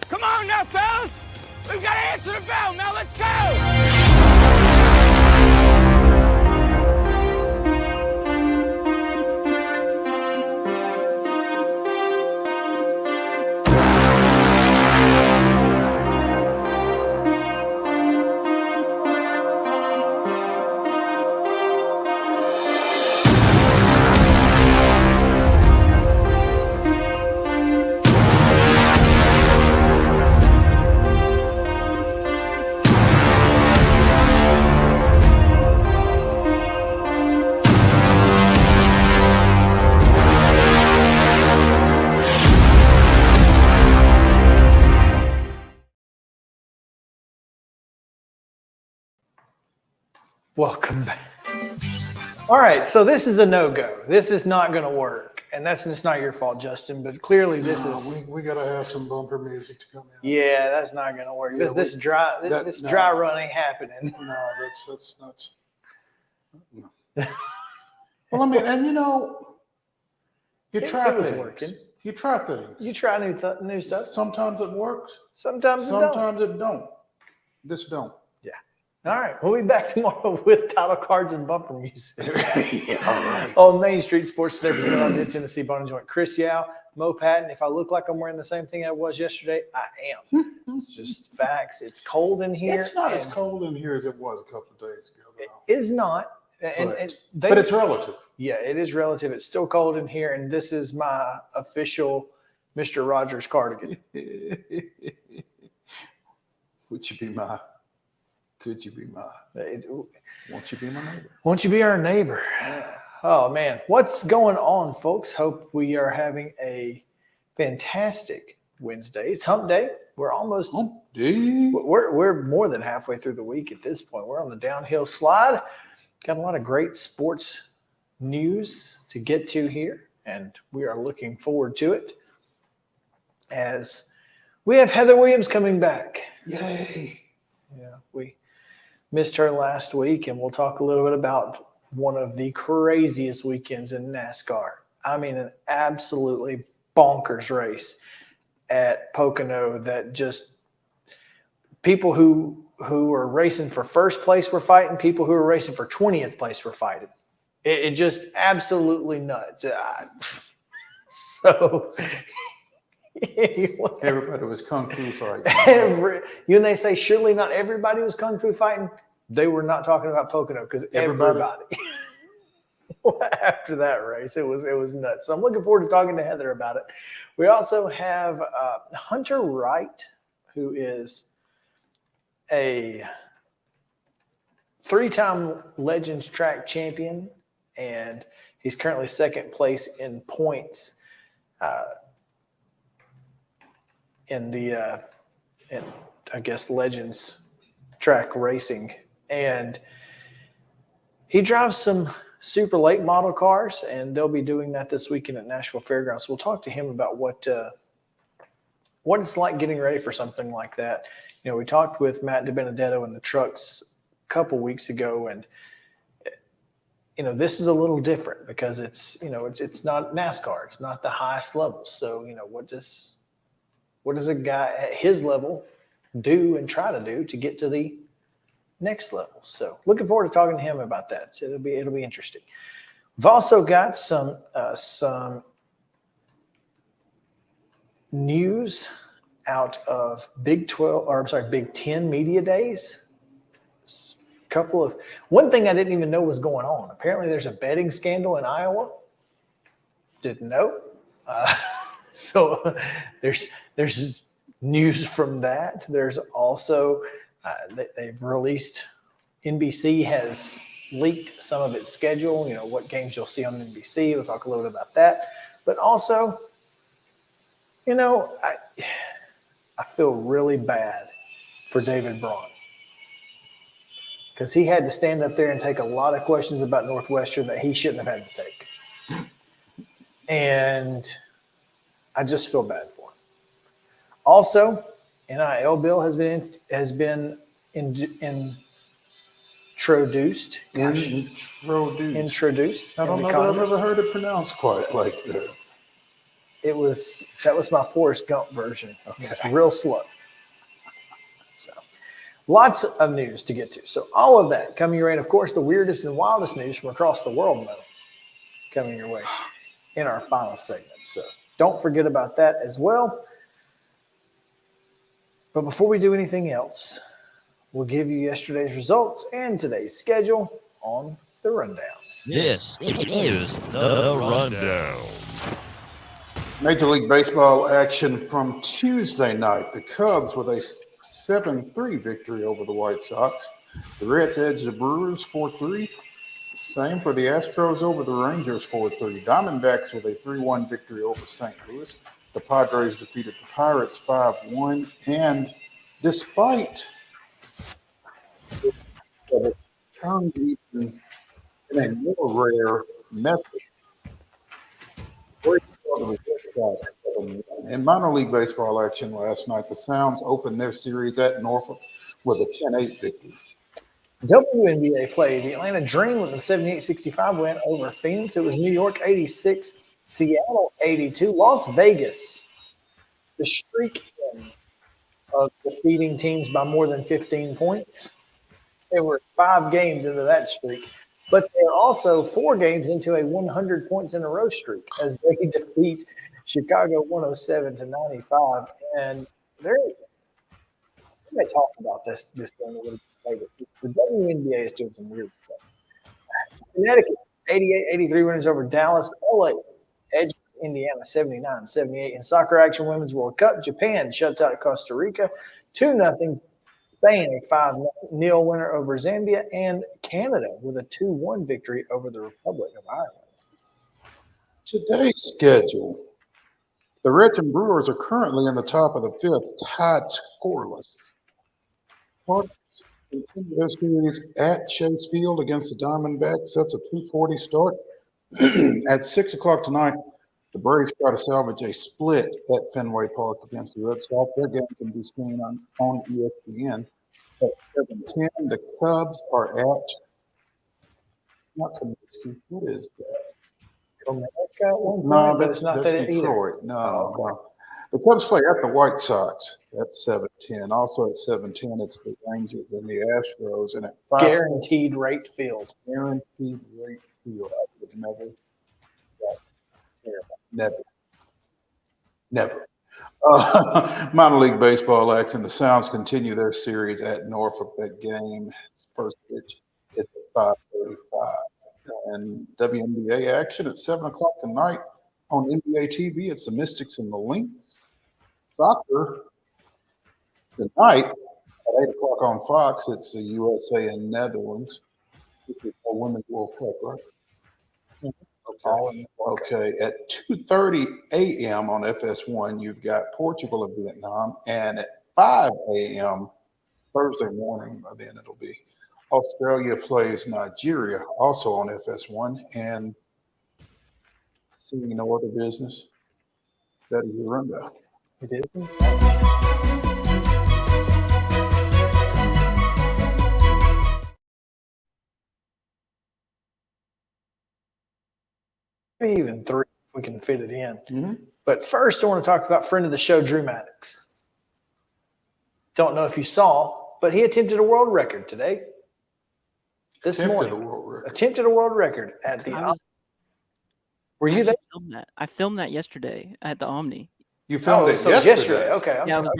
Come on now, fellas! We've got to answer the bell. Now let's go! Welcome back. All right, so this is a no-go. This is not going to work, and that's just not your fault, Justin. But clearly, this is. We got to have some bumper music to come in. Yeah, that's not going to work. Yeah, this dry run ain't happening. No, that's nuts. No. Well, I mean, and you know, you try was things. Working. You try things. You try new stuff. Sometimes it works. Sometimes it don't. This don't. All right, we'll be back tomorrow with title cards and bumper music. Yeah, all right. On Main Street Sports Today, presented by the Tennessee Bone and Joint. Chris Yao, Mo Patton. If I look like I'm wearing the same thing I was yesterday, I am. It's just facts. It's cold in here. It's not as cold in here as it was a couple of days ago. It is not. But it's relative. Yeah, it is relative. It's still cold in here, and this is my official Mr. Rogers cardigan. Would you be my? Could you be my? Won't you be my neighbor? Won't you be our neighbor? Yeah. Oh, man. What's going on, folks? Hope we are having a fantastic Wednesday. It's hump day. We're almost hump day. We're more than halfway through the week at this point. We're on the downhill slide. Got a lot of great sports news to get to here, and we are looking forward to it as we have Heather Williams coming back. Yay. Yeah, we missed her last week, and we'll talk a little bit about one of the craziest weekends in NASCAR. I mean, an absolutely bonkers race at Pocono that just people who were racing for first place were fighting, people who were racing for 20th place were fighting. It just absolutely nuts. So anyway, everybody was kung fu fighting. When they say surely not everybody was kung fu fighting, they were not talking about Pocono because everybody. After that race, it was nuts. So I'm looking forward to talking to Heather about it. We also have Hunter WRIGHT, who is a 3-time Legends track champion, and he's currently second place in points in the I guess Legends track racing. And he drives some super late model cars, and they'll be doing that this weekend at Nashville Fairgrounds. So we'll talk to him about what it's like getting ready for something like that. You know, we talked with Matt DiBenedetto in the trucks a couple weeks ago, and you know, this is a little different because it's not NASCAR, it's not the highest level. So, you know, what does a guy at his level do and try to do to get to the next level? So looking forward to talking to him about that. So it'll be interesting. We've also got some news out of Big 10 media days. One thing I didn't even know was going on. Apparently there's a betting scandal in Iowa. Didn't know. So there's news from that. There's also, they've released, NBC has leaked some of its schedule, what games you'll see on NBC. We'll talk a little bit about that. But also, I feel really bad for David Braun, because he had to stand up there and take a lot of questions about Northwestern that he shouldn't have had to take. And I just feel bad for him. Also, NIL bill has been introduced. Introduced. I don't know that I've ever heard it pronounced quite like that. That was my Forrest Gump version. Okay. It was real slow. So lots of news to get to. So all of that coming your way. And of course, the weirdest and wildest news from across the world, Mo, coming your way in our final segment. So don't forget about that as well. But before we do anything else, we'll give you yesterday's results and today's schedule on the rundown. This is the rundown. Major League Baseball action from Tuesday night. The Cubs with a 7-3 victory over the White Sox. The Reds edged the Brewers 4-3. Same for the Astros over the Rangers 4-3. Diamondbacks with a 3-1 victory over St. Louis. The Padres defeated the Pirates 5-1. And despite the turn in a more rare method, in minor league baseball action last night, the Sounds opened their series at Norfolk with a 10-8 victory. WNBA play. The Atlanta Dream with a 78-65 win over Phoenix. It was New York 86, Seattle 82, Las Vegas. The streak ends of defeating teams by more than 15 points. They were 5 games into that streak, but they're also 4 games into a 100 points in a row streak as they defeat Chicago 107-95. And they talk about this game a little bit later. The WNBA is doing some weird stuff. Connecticut 88-83 winners over Dallas. LA edges Indiana 79-78. In soccer action, Women's World Cup, Japan shuts out Costa Rica 2-0. Spain a 5-0 winner over Zambia, and Canada with a 2-1 victory over the Republic of Ireland. Today's schedule. The Reds and Brewers are currently in the top of the 5th, tied scoreless. Cardinals continue their series at Chase Field against the Diamondbacks. That's a 2:40 start. At 6 o'clock tonight, the Braves try to salvage a split at Fenway Park against the Red Sox. Their game can be seen on ESPN at 7:10. The Cubs are at what is that? No, that's Detroit. No. The Cubs play at the White Sox at 7:10. Also at 7:10, it's the Rangers and the Astros. And at 5, Guaranteed rate field. Guaranteed rate field. I would never. That's terrible. Never. Minor league baseball action. The Sounds continue their series at Norfolk. That game, first pitch is at 5:35. And WNBA action at 7 o'clock tonight on NBA TV. It's the Mystics and the Lynx. Soccer tonight at 8 o'clock on Fox. It's the USA and Netherlands. This is for Women's World Cup, right? Okay. At 2:30 a.m. on FS1, you've got Portugal and Vietnam. And at 5 a.m. Thursday morning, by then it'll be, Australia plays Nigeria, also on FS1. And seeing no other business, that is your rundown. It is. Maybe even 3 if we can fit it in. Mm-hmm. But first, I want to talk about friend of the show, Drew Maddox. Don't know if you saw, but he attempted a world record today. This morning. Attempted a world record at the Omni. Were you there? I filmed that yesterday at the Omni. You filmed it so it's yesterday. Okay. Yeah, it was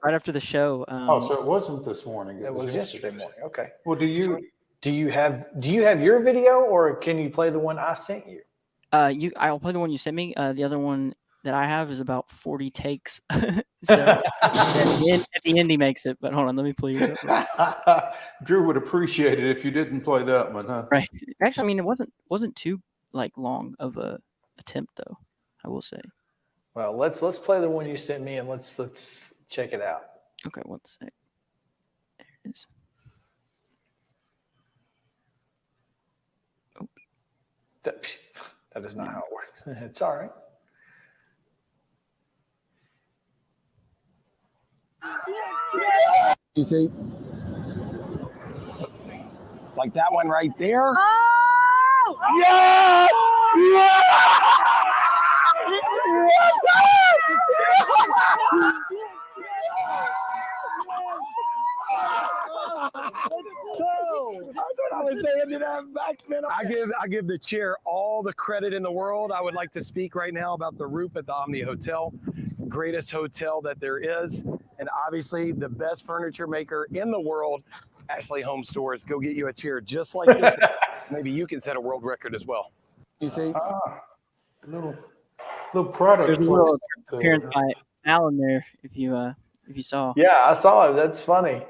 right after the show. So it wasn't this morning. It was yesterday morning. Okay. Well, do you have your video, or can you play the one I sent you? I'll play the one you sent me. The other one that I have is about 40 takes. So at the end he makes it. But hold on, let me pull yours up. Drew would appreciate it if you didn't play that one, huh? Right. Actually, I mean, it wasn't too long of a attempt, though, I will say. Well, let's play the one you sent me, and let's check it out. Okay, one sec. There it is. Oh. That is not how it works. It's all right. You see? Like that one right there. Oh! Yes! That's what I was saying to that Maxman. I give the chair all the credit in the world. I would like to speak right now about the roof at the Omni Hotel. Greatest hotel that there is, and obviously the best furniture maker in the world. Ashley Home Stores, go get you a chair just like this. Maybe you can set a world record as well. You see? Little product. There's a little appearance by Alan there, if you saw. Yeah, I saw it. That's funny.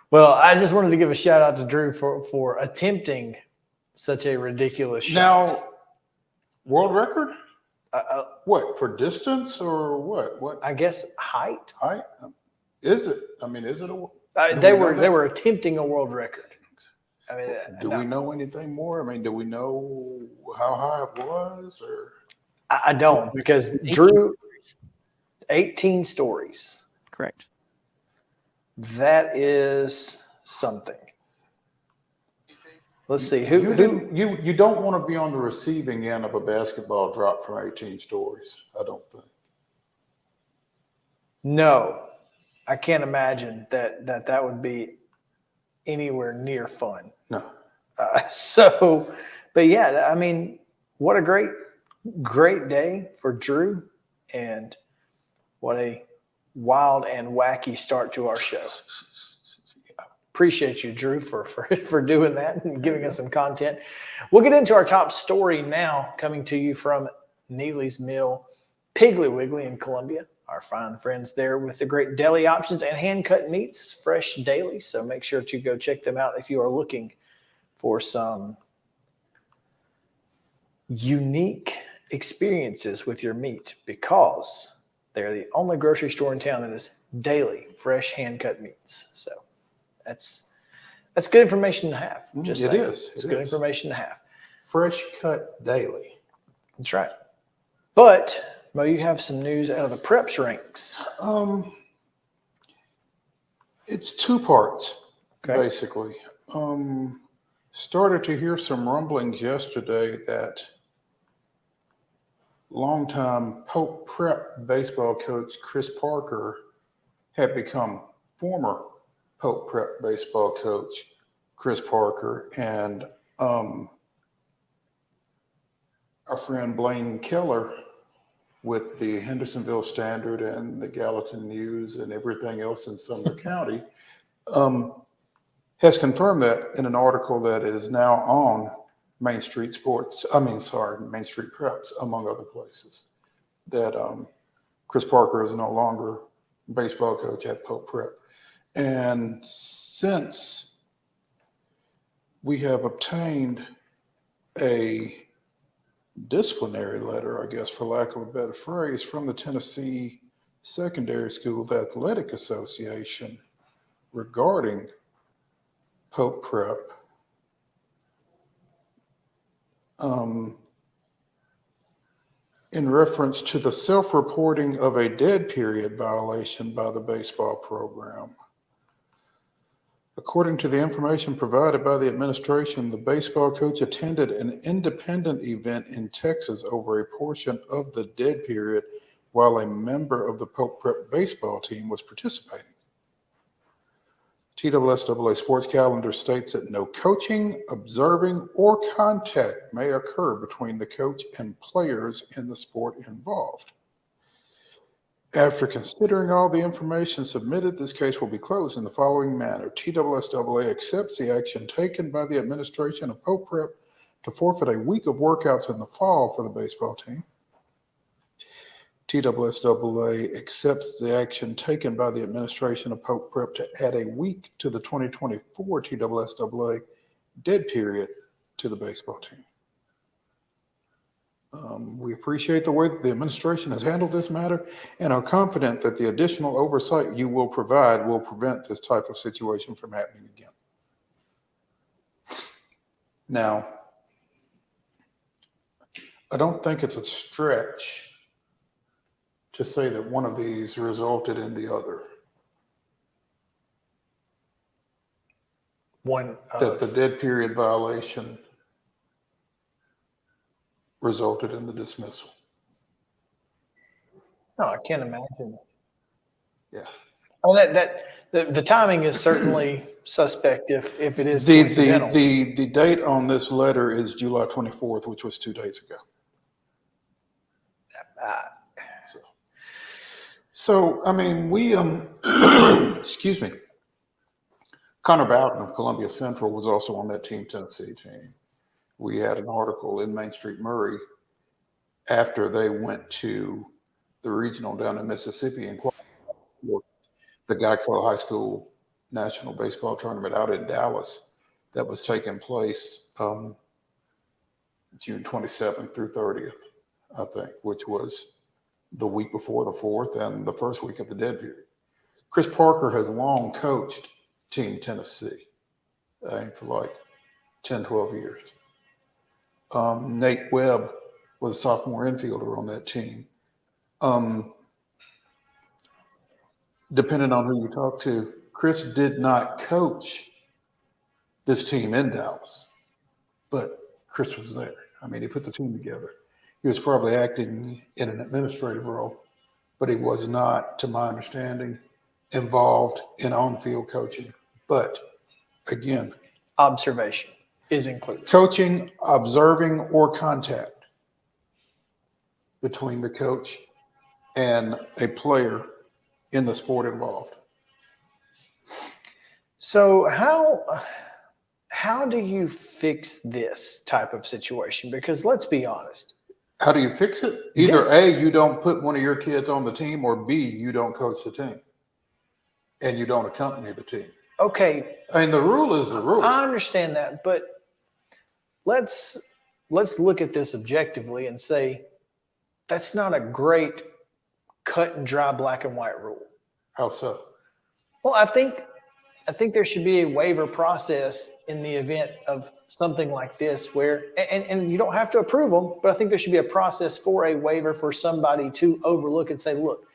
Well, I just wanted to give a shout out to Drew for attempting such a ridiculous shot. Now, world record? What, for distance or what? What? I guess height. Height? Is it? I mean, is it a? They were attempting a world record. I mean, do we know anything more? I mean, do we know how high it was, or? I don't, because Drew, 18 stories. Correct. That is something. Let's see. You don't want to be on the receiving end of a basketball drop from 18 stories. I don't think. No, I can't imagine that would be anywhere near fun. No. But yeah, I mean, what a great day for Drew, and what a wild and wacky start to our show. Appreciate you, Drew, for doing that and giving us some content. We'll get into our top story now, coming to you from Neely's Mill, Piggly Wiggly in Columbia. Our fine friends there with the great deli options and hand-cut meats, fresh daily. So make sure to go check them out if you are looking for some unique experiences with your meat, because they're the only grocery store in town that is daily fresh hand-cut meats. So that's good information to have. Just saying. It's good information to have. Fresh cut daily. That's right. But Mo, you have some news out of the preps ranks. It's two parts, Okay. basically. Started to hear some rumblings yesterday that longtime Pope Prep baseball coach Chris Parker had become former Pope Prep baseball coach Chris Parker, and our friend Blaine Keller with the Hendersonville Standard and the Gallatin News and everything else in Sumner County, has confirmed that in an article that is now on Main Street Preps, among other places, that Chris Parker is no longer baseball coach at Pope Prep. And since we have obtained a disciplinary letter, I guess, for lack of a better phrase, from the Tennessee Secondary Schools Athletic Association regarding Pope Prep, in reference to the self-reporting of a dead period violation by the baseball program. According to the information provided by the administration, the baseball coach attended an independent event in Texas over a portion of the dead period while a member of the Pope Prep baseball team was participating. TSSAA sports calendar states that no coaching, observing, or contact may occur between the coach and players in the sport involved. After considering all the information submitted, this case will be closed in the following manner. TSSAA accepts the action taken by the administration of Pope Prep to forfeit a week of workouts in the fall for the baseball team. TSSAA accepts the action taken by the administration of Pope Prep to add a week to the 2024 TSSAA dead period to the baseball team. We appreciate the way that the administration has handled this matter and are confident that the additional oversight you will provide will prevent this type of situation from happening again. Now, I don't think it's a stretch to say that one of these resulted in the other. That the dead period violation resulted in the dismissal. No, I can't imagine. Yeah. Oh, the timing is certainly suspect if it is The coincidental. the date on this letter is July 24th, which was 2 days ago. So I mean, we excuse me. Connor Bowden of Columbia Central was also on that Team Tennessee team. We had an article in Main Street Murray after they went to the regional down in Mississippi and the Geico High School National Baseball Tournament out in Dallas that was taking place June 27th through 30th, I think, which was the week before the 4th and the first week of the dead period. Chris Parker has long coached Team Tennessee for like 10, 12 years. Nate Webb was a sophomore infielder on that team. Depending on who you talk to, Chris did not coach this team in Dallas, but Chris was there. I mean, he put the team together. He was probably acting in an administrative role, but he was not, to my understanding, involved in on-field coaching. But again, Observation is included. coaching, observing, or contact between the coach and a player in the sport involved. So how do you fix this type of situation? Because let's be honest. How do you fix it? Either Yes. A, you don't put one of your kids on the team, or B, you don't coach the team and you don't accompany the team. Okay, I mean, the rule is the rule. I understand that, but let's look at this objectively and say that's not a great cut and dry black and white rule. How so? Well, I think there should be a waiver process in the event of something like this where, and you don't have to approve them, but I think there should be a process for a waiver for somebody to overlook and say, look,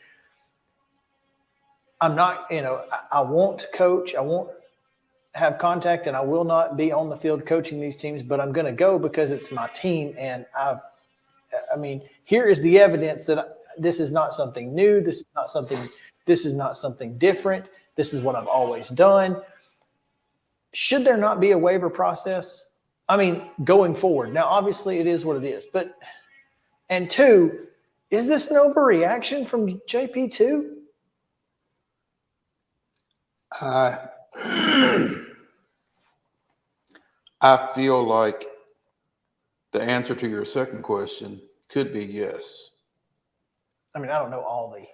I'm not, I won't coach, I won't have contact, and I will not be on the field coaching these teams, but I'm going to go because it's my team. And here is the evidence that this is not something new. This is not something different. This is what I've always done. Should there not be a waiver process? I mean, going forward. Now, obviously it is what it is, and two, is this an overreaction from JP2? I feel like the answer to your second question could be yes. I mean, I don't know all the.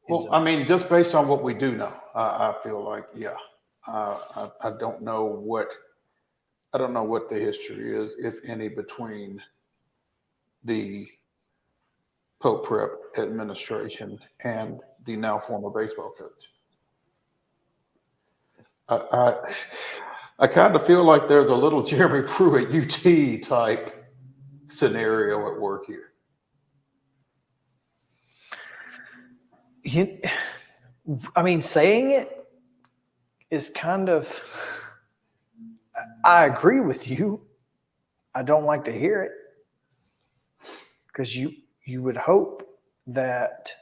Well, I mean, just based on what we do know, I feel like, yeah. I don't know what the history is, if any, between the Pope Prep administration and the now former baseball coach. I kind of feel like there's a little Jeremy Pruitt UT type scenario at work here. Saying it is kind of, I agree with you. I don't like to hear it because you would hope that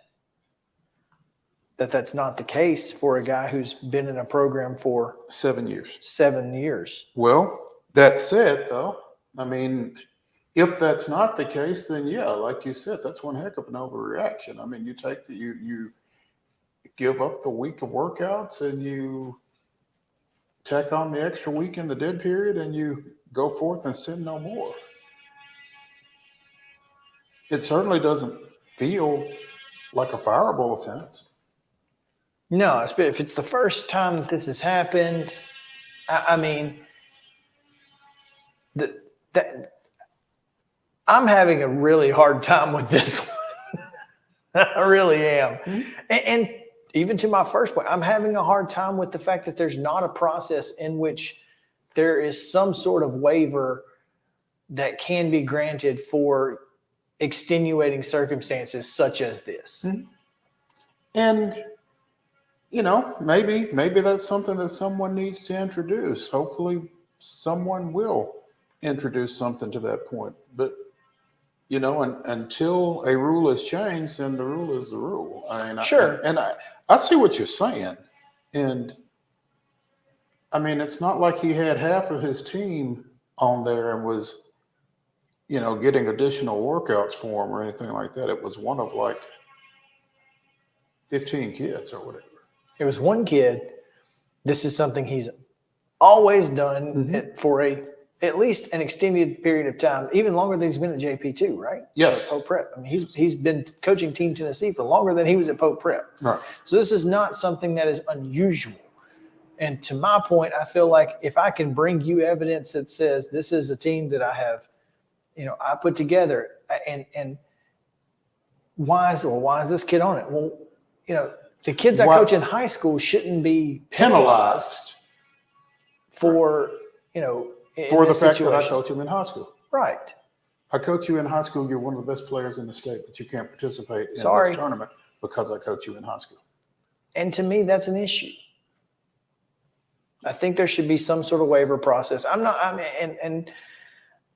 that's not the case for a guy who's been in a program for 7 years. 7 years. Well, that said, though, I mean, if that's not the case, then yeah, like you said, that's one heck of an overreaction. I mean, you take you give up the week of workouts and you tack on the extra week in the dead period and you go forth and sin no more. It certainly doesn't feel like a fireable offense. No, if it's the first time that this has happened, I mean, I'm having a really hard time with this one. I really am. And even to my first point, I'm having a hard time with the fact that there's not a process in which there is some sort of waiver that can be granted for extenuating circumstances such as this. And, you know, maybe that's something that someone needs to introduce. Hopefully someone will introduce something to that point. But, you know, until a rule is changed, then the rule is the rule. I mean, sure. I see what you're saying. And I mean, it's not like he had half of his team on there and was, you know, getting additional workouts for him or anything like that. It was one of like 15 kids or whatever. It was one kid. This is something he's always done for at least an extended period of time, even longer than he's been at JP2, right? Yes. Pope Prep. I mean, he's been coaching Team Tennessee for longer than he was at Pope Prep. Right. So this is not something that is unusual. And to my point, I feel like if I can bring you evidence that says this is a team that I have, you know, I put together, and why is this kid on it? Well, you know, the kids I coach in high school shouldn't be penalized for, you know, for the fact that I coach him in high school. Right. I coach you in high school. You're one of the best players in the state, but you can't participate in this tournament because I coach you in high school. And to me, that's an issue. I think there should be some sort of waiver process. And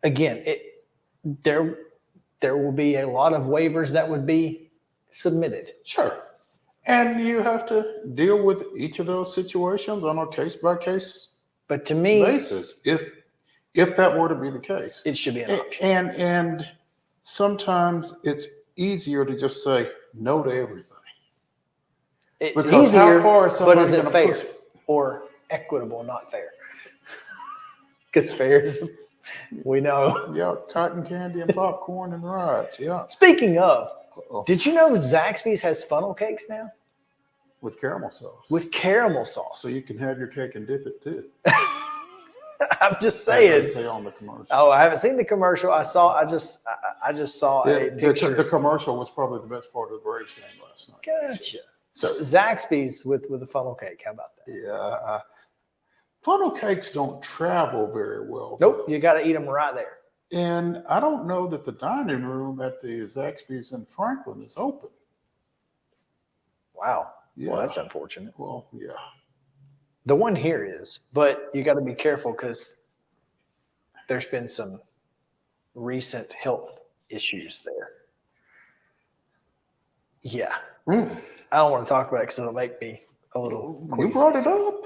again, there will be a lot of waivers that would be submitted. Sure. And you have to deal with each of those situations on a case-by-case basis. If that were to be the case, it should be an option. And sometimes it's easier to just say no to everything. It's because easier, how far is but is somebody it going to fair push it? Or equitable, not fair? Because fair is, we know. Yeah, cotton candy and popcorn and rides. Yeah. Speaking of, did you know Zaxby's has funnel cakes now? With caramel sauce. With caramel sauce. So you can have your cake and dip it too. I'm just saying. As they say on the commercial. Oh, I haven't seen the commercial. I just saw a picture. The commercial was probably the best part of the Braves game last night. Gotcha. So Zaxby's with a funnel cake. How about that? Yeah. Funnel cakes don't travel very well. Nope. You got to eat them right there. And I don't know that the dining room at the Zaxby's in Franklin is open. Wow. Yeah. Well, that's unfortunate. Well, yeah. The one here is, but you got to be careful because there's been some recent health issues there. Yeah. I don't want to talk about it because it'll make me a little queasy. You brought it up.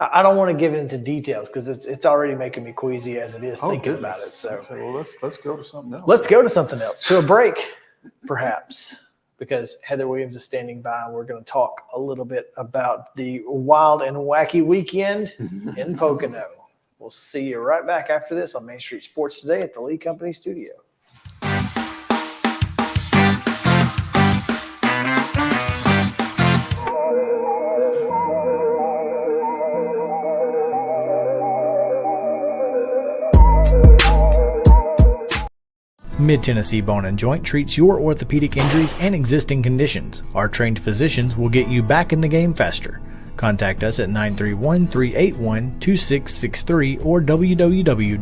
I don't want to give into details because it's already making me queasy as it is thinking about it. So okay, well, let's go to something else. Let's go to something else, to a break, perhaps, because Heather Williams is standing by. We're going to talk a little bit about the wild and wacky weekend in Pocono. We'll see you right back after this on Main Street Sports Today at the Lee Company Studio. Mid-Tennessee Bone and Joint treats your orthopedic injuries and existing conditions. Our trained physicians will get you back in the game faster. Contact us at 931-381-2663 or www.mtbj.net.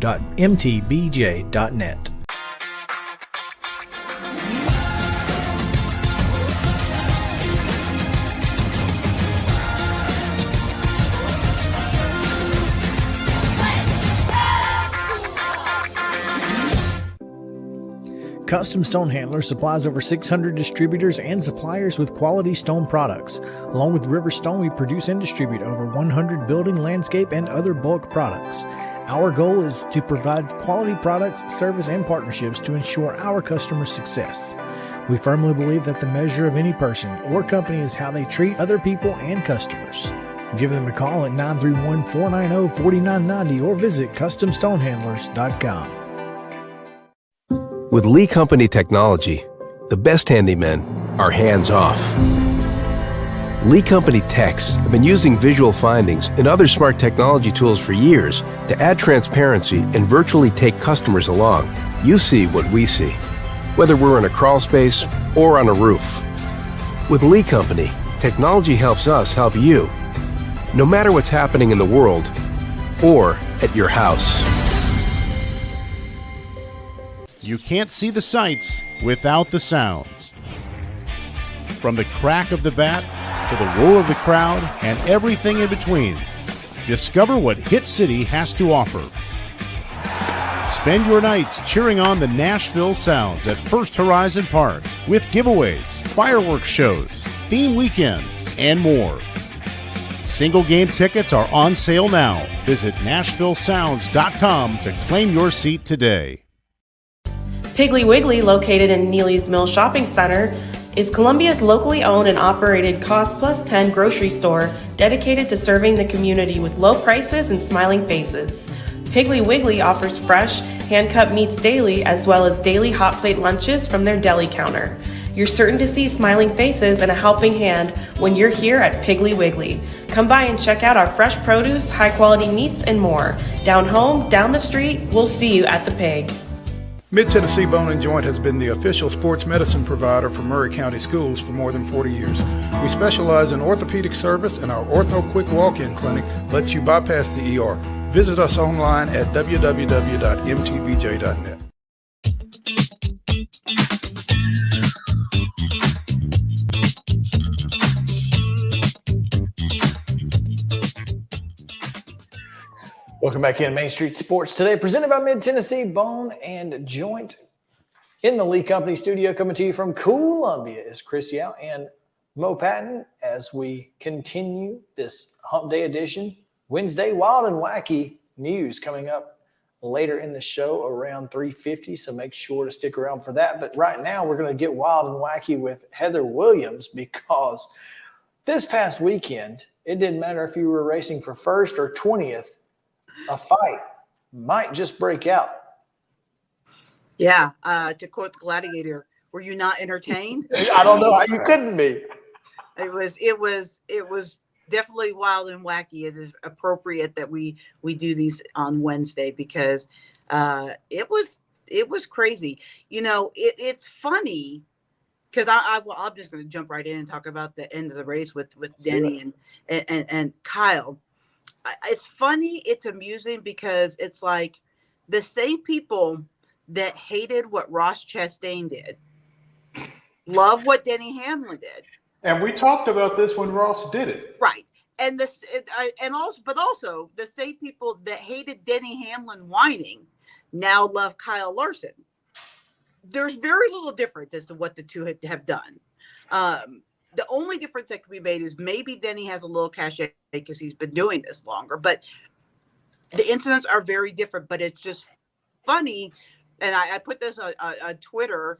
Custom Stone Handler supplies over 600 distributors and suppliers with quality stone products. Along with River Stone, we produce and distribute over 100 building, landscape, and other bulk products. Our goal is to provide quality products, service, and partnerships to ensure our customers' success. We firmly believe that the measure of any person or company is how they treat other people and customers. Give them a call at 931-490-4990 or visit CustomStonehandlers.com. With Lee Company technology, the best handymen are hands-off. Lee Company techs have been using visual findings and other smart technology tools for years to add transparency and virtually take customers along. You see what we see, whether we're in a crawl space or on a roof. With Lee Company, technology helps us help you, no matter what's happening in the world or at your house. You can't see the sights without the sounds. From the crack of the bat to the roar of the crowd and everything in between, discover what Hit City has to offer. Spend your nights cheering on the Nashville Sounds at First Horizon Park with giveaways, fireworks shows, theme weekends, and more. Single game tickets are on sale now. Visit NashvilleSounds.com to claim your seat today. Piggly Wiggly, located in Neely's Mill Shopping Center, is Columbia's locally owned and operated Cost Plus 10 grocery store dedicated to serving the community with low prices and smiling faces. Piggly Wiggly offers fresh, hand-cut meats daily, as well as daily hot plate lunches from their deli counter. You're certain to see smiling faces and a helping hand when you're here at Piggly Wiggly. Come by and check out our fresh produce, high-quality meats, and more. Down home, down the street, we'll see you at the Pig. Mid-Tennessee Bone & Joint has been the official sports medicine provider for Murray County Schools for more than 40 years. We specialize in orthopedic service, and our Ortho Quick Walk-In Clinic lets you bypass the ER. Visit us online at www.mtbj.net. Welcome back in Main Street Sports today, presented by Mid-Tennessee Bone and Joint. In the Lee Company studio, coming to you from Columbia, is Chris Yao and Mo Patton as we continue this Hump Day edition. Wednesday, wild and wacky news coming up later in the show around 3:50, so make sure to stick around for that. But right now, we're going to get wild and wacky with Heather Williams, because this past weekend, it didn't matter if you were racing for first or 20th, a fight might just break out. Yeah, to quote the Gladiator, were you not entertained? I don't know how you couldn't be. It was definitely wild and wacky. It is appropriate that we do these on Wednesday because it was crazy. You know, it's funny because I'm just going to jump right in and talk about the end of the race with Denny and Kyle. It's funny, it's amusing because it's like the same people that hated what Ross Chastain did love what Denny Hamlin did. And we talked about this when Ross did it. Right. And also the same people that hated Denny Hamlin whining now love Kyle Larson. There's very little difference as to what the two have done. The only difference that can be made is maybe Denny has a little cachet because he's been doing this longer, but the incidents are very different. But it's just funny, and I put this on Twitter.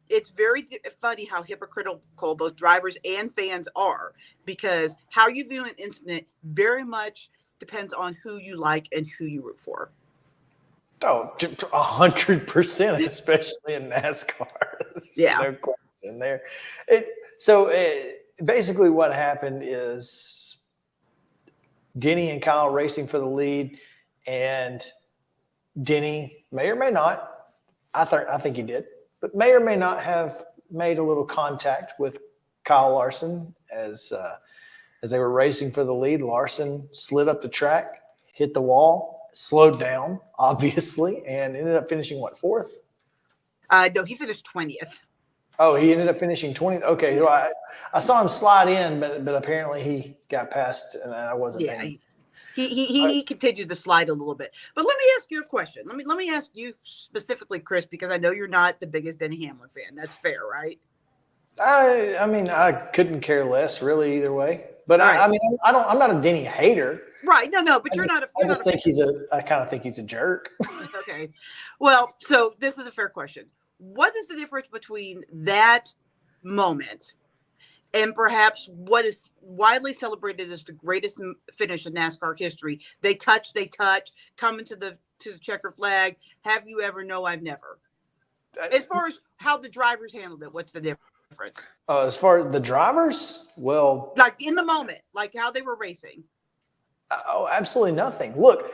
It's very funny how hypocritical both drivers and fans are, because how you view an incident very much depends on who you like and who you root for. Oh, 100%, especially in NASCAR. Yeah. No question there. Basically what happened is Denny and Kyle racing for the lead, and Denny may or may not, I think he did, but may or may not have made a little contact with Kyle Larson as they were racing for the lead. Larson slid up the track, hit the wall, slowed down, obviously, and ended up finishing, what, fourth? No, he finished 20th. Oh, he ended up finishing 20th. Okay, well, I saw him slide in, but apparently he got past, and I wasn't. Yeah, he continued to slide a little bit. But let me ask you a question. Let me ask you specifically, Chris, because I know you're not the biggest Denny Hamlin fan. That's fair, right? I mean, I couldn't care less, really, either way. But right. I'm not a Denny hater. Right. No, but you're not a. I kind of think he's a jerk. Okay. Well, so this is a fair question. what is the difference between that moment and perhaps what is widely celebrated as the greatest finish in NASCAR history? They touch, come into the checker flag. Have you ever? No, I've never. As far as how the drivers handled it, what's the difference? As far as the drivers, well, like in the moment, like how they were racing. Oh, absolutely nothing. Look,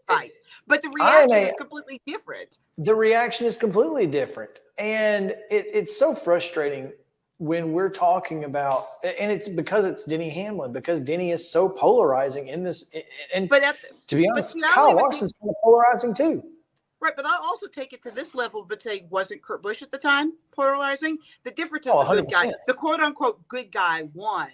right, but the reaction is completely different. The reaction is completely different, and it's so frustrating when we're talking about, and it's because it's Denny Hamlin, because Denny is so polarizing in this. And to be honest, Kyle Larson's kind of polarizing too. Right, but I'll also take it to this level, but say, wasn't Kurt Busch at the time polarizing? The difference is the good guy, the quote unquote good guy won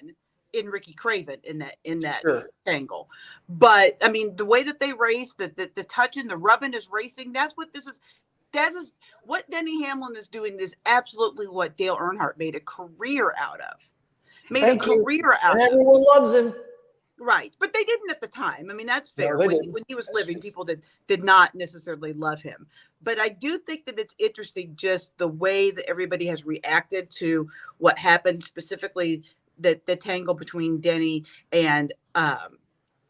in Ricky Craven in that angle. But I mean, the way that they race, the touching, the rubbing is racing. That's what this is. That is what Denny Hamlin is doing. Is absolutely what Dale Earnhardt made a career out of. And everyone loves him. Right, but they didn't at the time. I mean, that's fair. No, when he was living, people did not necessarily love him. But I do think that it's interesting just the way that everybody has reacted to what happened, specifically the tangle between Denny and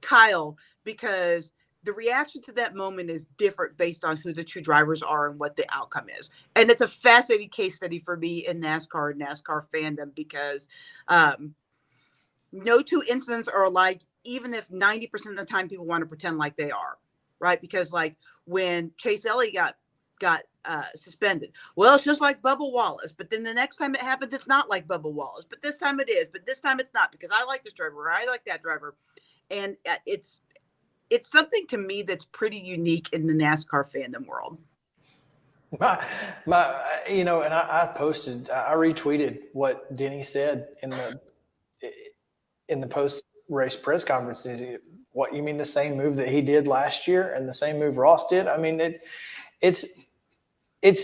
Kyle, because the reaction to that moment is different based on who the two drivers are and what the outcome is. And it's a fascinating case study for me in NASCAR and NASCAR fandom because no two incidents are alike, even if 90% of the time people want to pretend like they are, right? Because like when Chase Elliott got suspended, well, it's just like Bubba Wallace. But then the next time it happens, it's not like Bubba Wallace. But this time it is. But this time it's not because I like this driver or I like that driver. And it's something to me that's pretty unique in the NASCAR fandom world. And I posted, I retweeted what Denny said in the post-race press conference. What, you mean the same move that he did last year and the same move Ross did? I mean, it's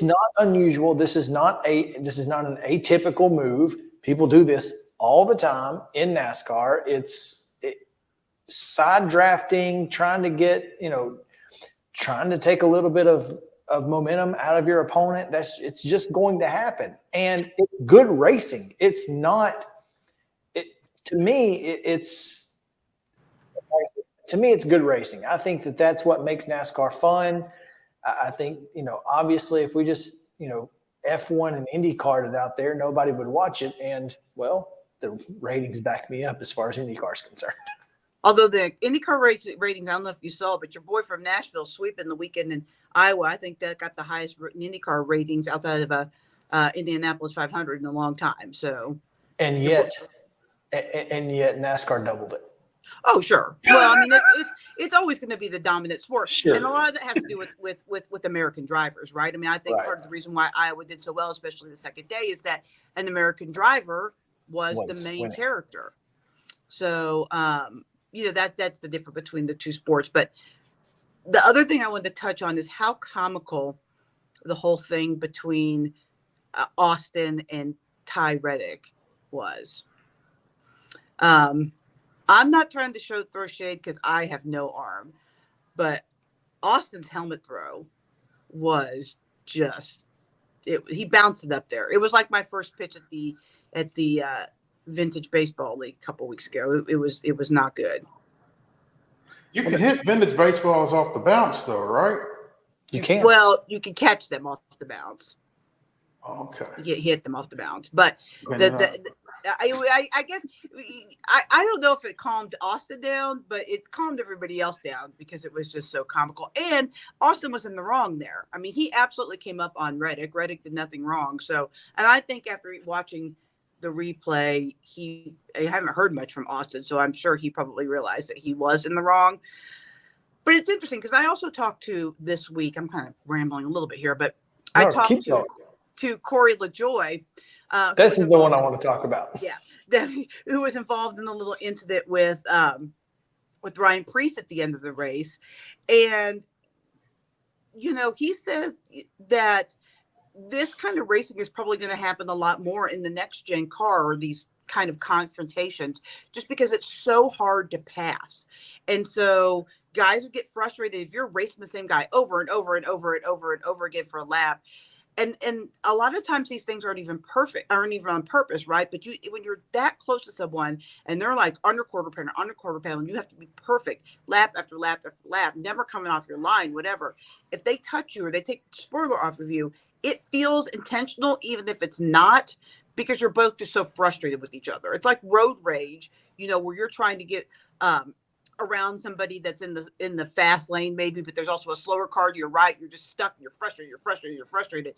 not unusual. This is not an atypical move. People do this all the time in NASCAR. It's side drafting, trying to take a little bit of momentum out of your opponent. It's just going to happen. And it's good racing. It's not. To me, it's good racing. I think that's what makes NASCAR fun. I think, obviously if we just, F1 and IndyCar it out there, nobody would watch it. And well, the ratings back me up as far as IndyCar is concerned. Although the IndyCar ratings, I don't know if you saw, but your boy from Nashville sweeping the weekend in Iowa, I think that got the highest IndyCar ratings outside of Indianapolis 500 in a long time. So, and yet NASCAR doubled it. Oh, sure. Well, I mean, it's always going to be the dominant sport. Sure. And a lot of that has to do with American drivers, right? I mean, I think part of the reason why Iowa did so well, especially the second day, is that an American driver was the main character. So, that's the difference between the two sports. But the other thing I wanted to touch on is how comical the whole thing between Austin and Ty Reddick was. I'm not trying to throw shade because I have no arm, but Austin's helmet throw was just he bounced it up there. It was like my first pitch at the Vintage Baseball League a couple weeks ago. It was not good. You can hit vintage baseballs off the bounce, though, right? You can. Well, you can catch them off the bounce. Okay. You hit them off the bounce, but I guess I don't know if it calmed Austin down, but it calmed everybody else down because it was just so comical. And Austin was in the wrong there. I mean, he absolutely came up on Reddick. Reddick did nothing wrong. So, and I think after watching the replay, I haven't heard much from Austin, so I'm sure he probably realized that he was in the wrong. But it's interesting because I also talked to this week. I'm kind of rambling a little bit here, but I talked to Corey LaJoy. This is the one I want to talk about. Yeah, who was involved in a little incident with Ryan Preece at the end of the race, and he said that this kind of racing is probably going to happen a lot more in the next gen car, or these kind of confrontations, just because it's so hard to pass, and so guys would get frustrated if you're racing the same guy over and over and over and over and over again for a lap. and a lot of times these things aren't even on purpose, right? But when you're that close to someone and they're like under quarter panel, and you have to be perfect lap after lap after lap, never coming off your line, whatever. If they touch you or they take the spoiler off of you, it feels intentional, even if it's not, because you're both just so frustrated with each other. It's like road rage, where you're trying to get around somebody that's in the fast lane, maybe, but there's also a slower car to your right. You're just stuck. You're frustrated.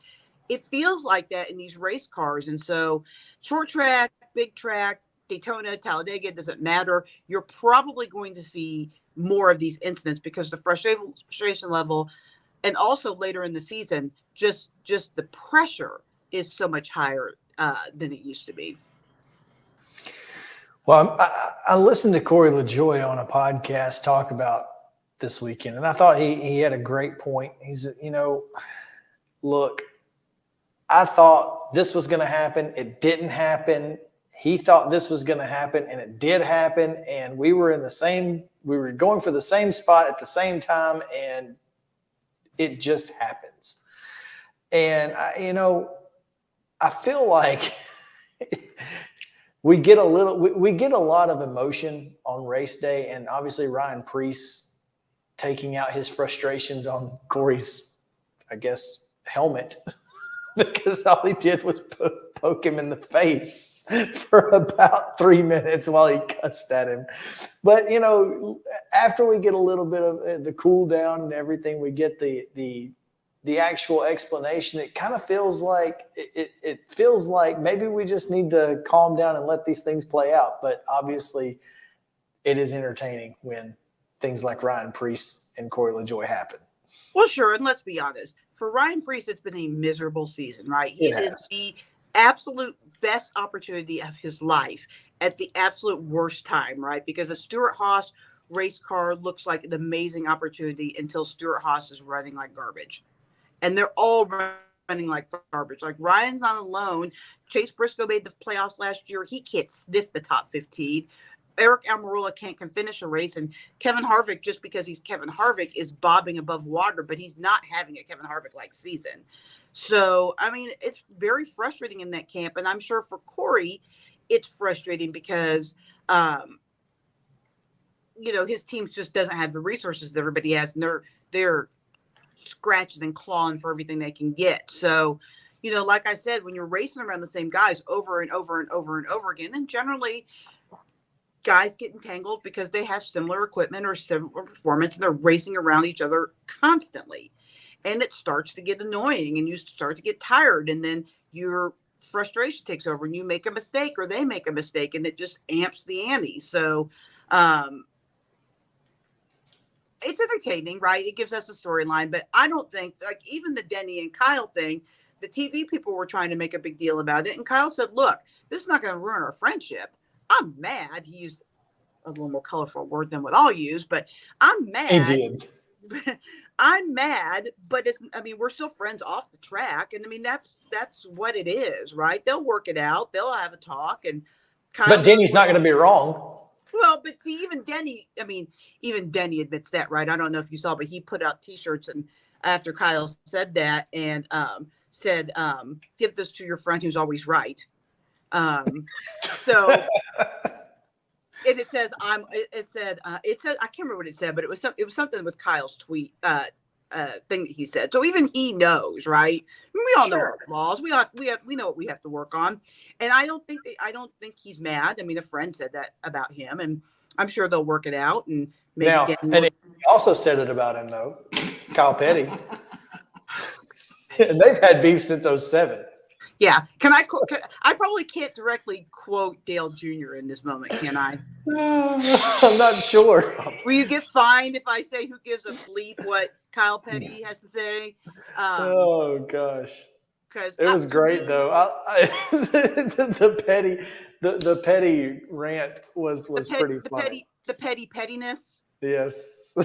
It feels like that in these race cars. And so short track, big track, Daytona, Talladega, it doesn't matter. You're probably going to see more of these incidents because the frustration level, and also later in the season, just the pressure is so much higher than it used to be. Well, I listened to Corey LaJoie on a podcast talk about this weekend, and I thought he had a great point. He's, look, I thought this was going to happen. It didn't happen. He thought this was going to happen, and it did happen. And we were going for the same spot at the same time, and it just happens. And I feel like we get a lot of emotion on race day, and obviously Ryan Preece taking out his frustrations on Corey's, I guess, helmet because all he did was poke him in the face for about 3 minutes while he cussed at him. But after we get a little bit of the cool down and everything, we get the actual explanation. It kind of feels like it feels like maybe we just need to calm down and let these things play out. But obviously it is entertaining when things like Ryan Preece and Corey LaJoie happen. Well, sure. And let's be honest, for Ryan Preece, it's been a miserable season, right? He's in the absolute best opportunity of his life at the absolute worst time, right? Because a Stewart-Haas race car looks like an amazing opportunity until Stewart-Haas is running like garbage. And they're all running like garbage. Like Ryan's not alone. Chase Briscoe made the playoffs last year. He can't sniff the top 15. Eric Almirola can't finish a race. And Kevin Harvick, just because he's Kevin Harvick, is bobbing above water, but he's not having a Kevin Harvick-like season. So, I mean, it's very frustrating in that camp. And I'm sure for Corey, it's frustrating because, his team just doesn't have the resources that everybody has. And they're scratching and clawing for everything they can get. So, like I said, when you're racing around the same guys over and over and over and over again, then generally guys get entangled because they have similar equipment or similar performance and they're racing around each other constantly. And it starts to get annoying and you start to get tired, and then your frustration takes over and you make a mistake or they make a mistake, and it just amps the ante. So, it's entertaining, right? It gives us a storyline, but I don't think, like, even the Denny and Kyle thing, the TV people were trying to make a big deal about it. And Kyle said, look, this is not going to ruin our friendship. I'm mad. He used a little more colorful word than what I'll use, but I'm mad. He did. I'm mad, but we're still friends off the track. And that's what it is, right? They'll work it out. They'll have a talk. And Kyle, but Denny's not going to be wrong. Well, but see, even Denny admits that, right? I don't know if you saw, but he put out T-shirts and after Kyle said that and said, give this to your friend who's always right. So, and it says, I can't remember what it said, but it was something with Kyle's tweet thing that he said. So even he knows, right? We all know our flaws. We know what we have to work on. And I don't think he's mad. I mean, a friend said that about him, and I'm sure they'll work it out. And maybe and he also said it about him though, Kyle Petty. And they've had beef since 2007. Yeah. I probably can't directly quote Dale Jr. in this moment, can I? I'm not sure. Will you get fined if I say who gives a bleep what Kyle Petty has to say? Oh gosh. Because it was great though. The petty rant was pretty funny. The pettiness. Yes.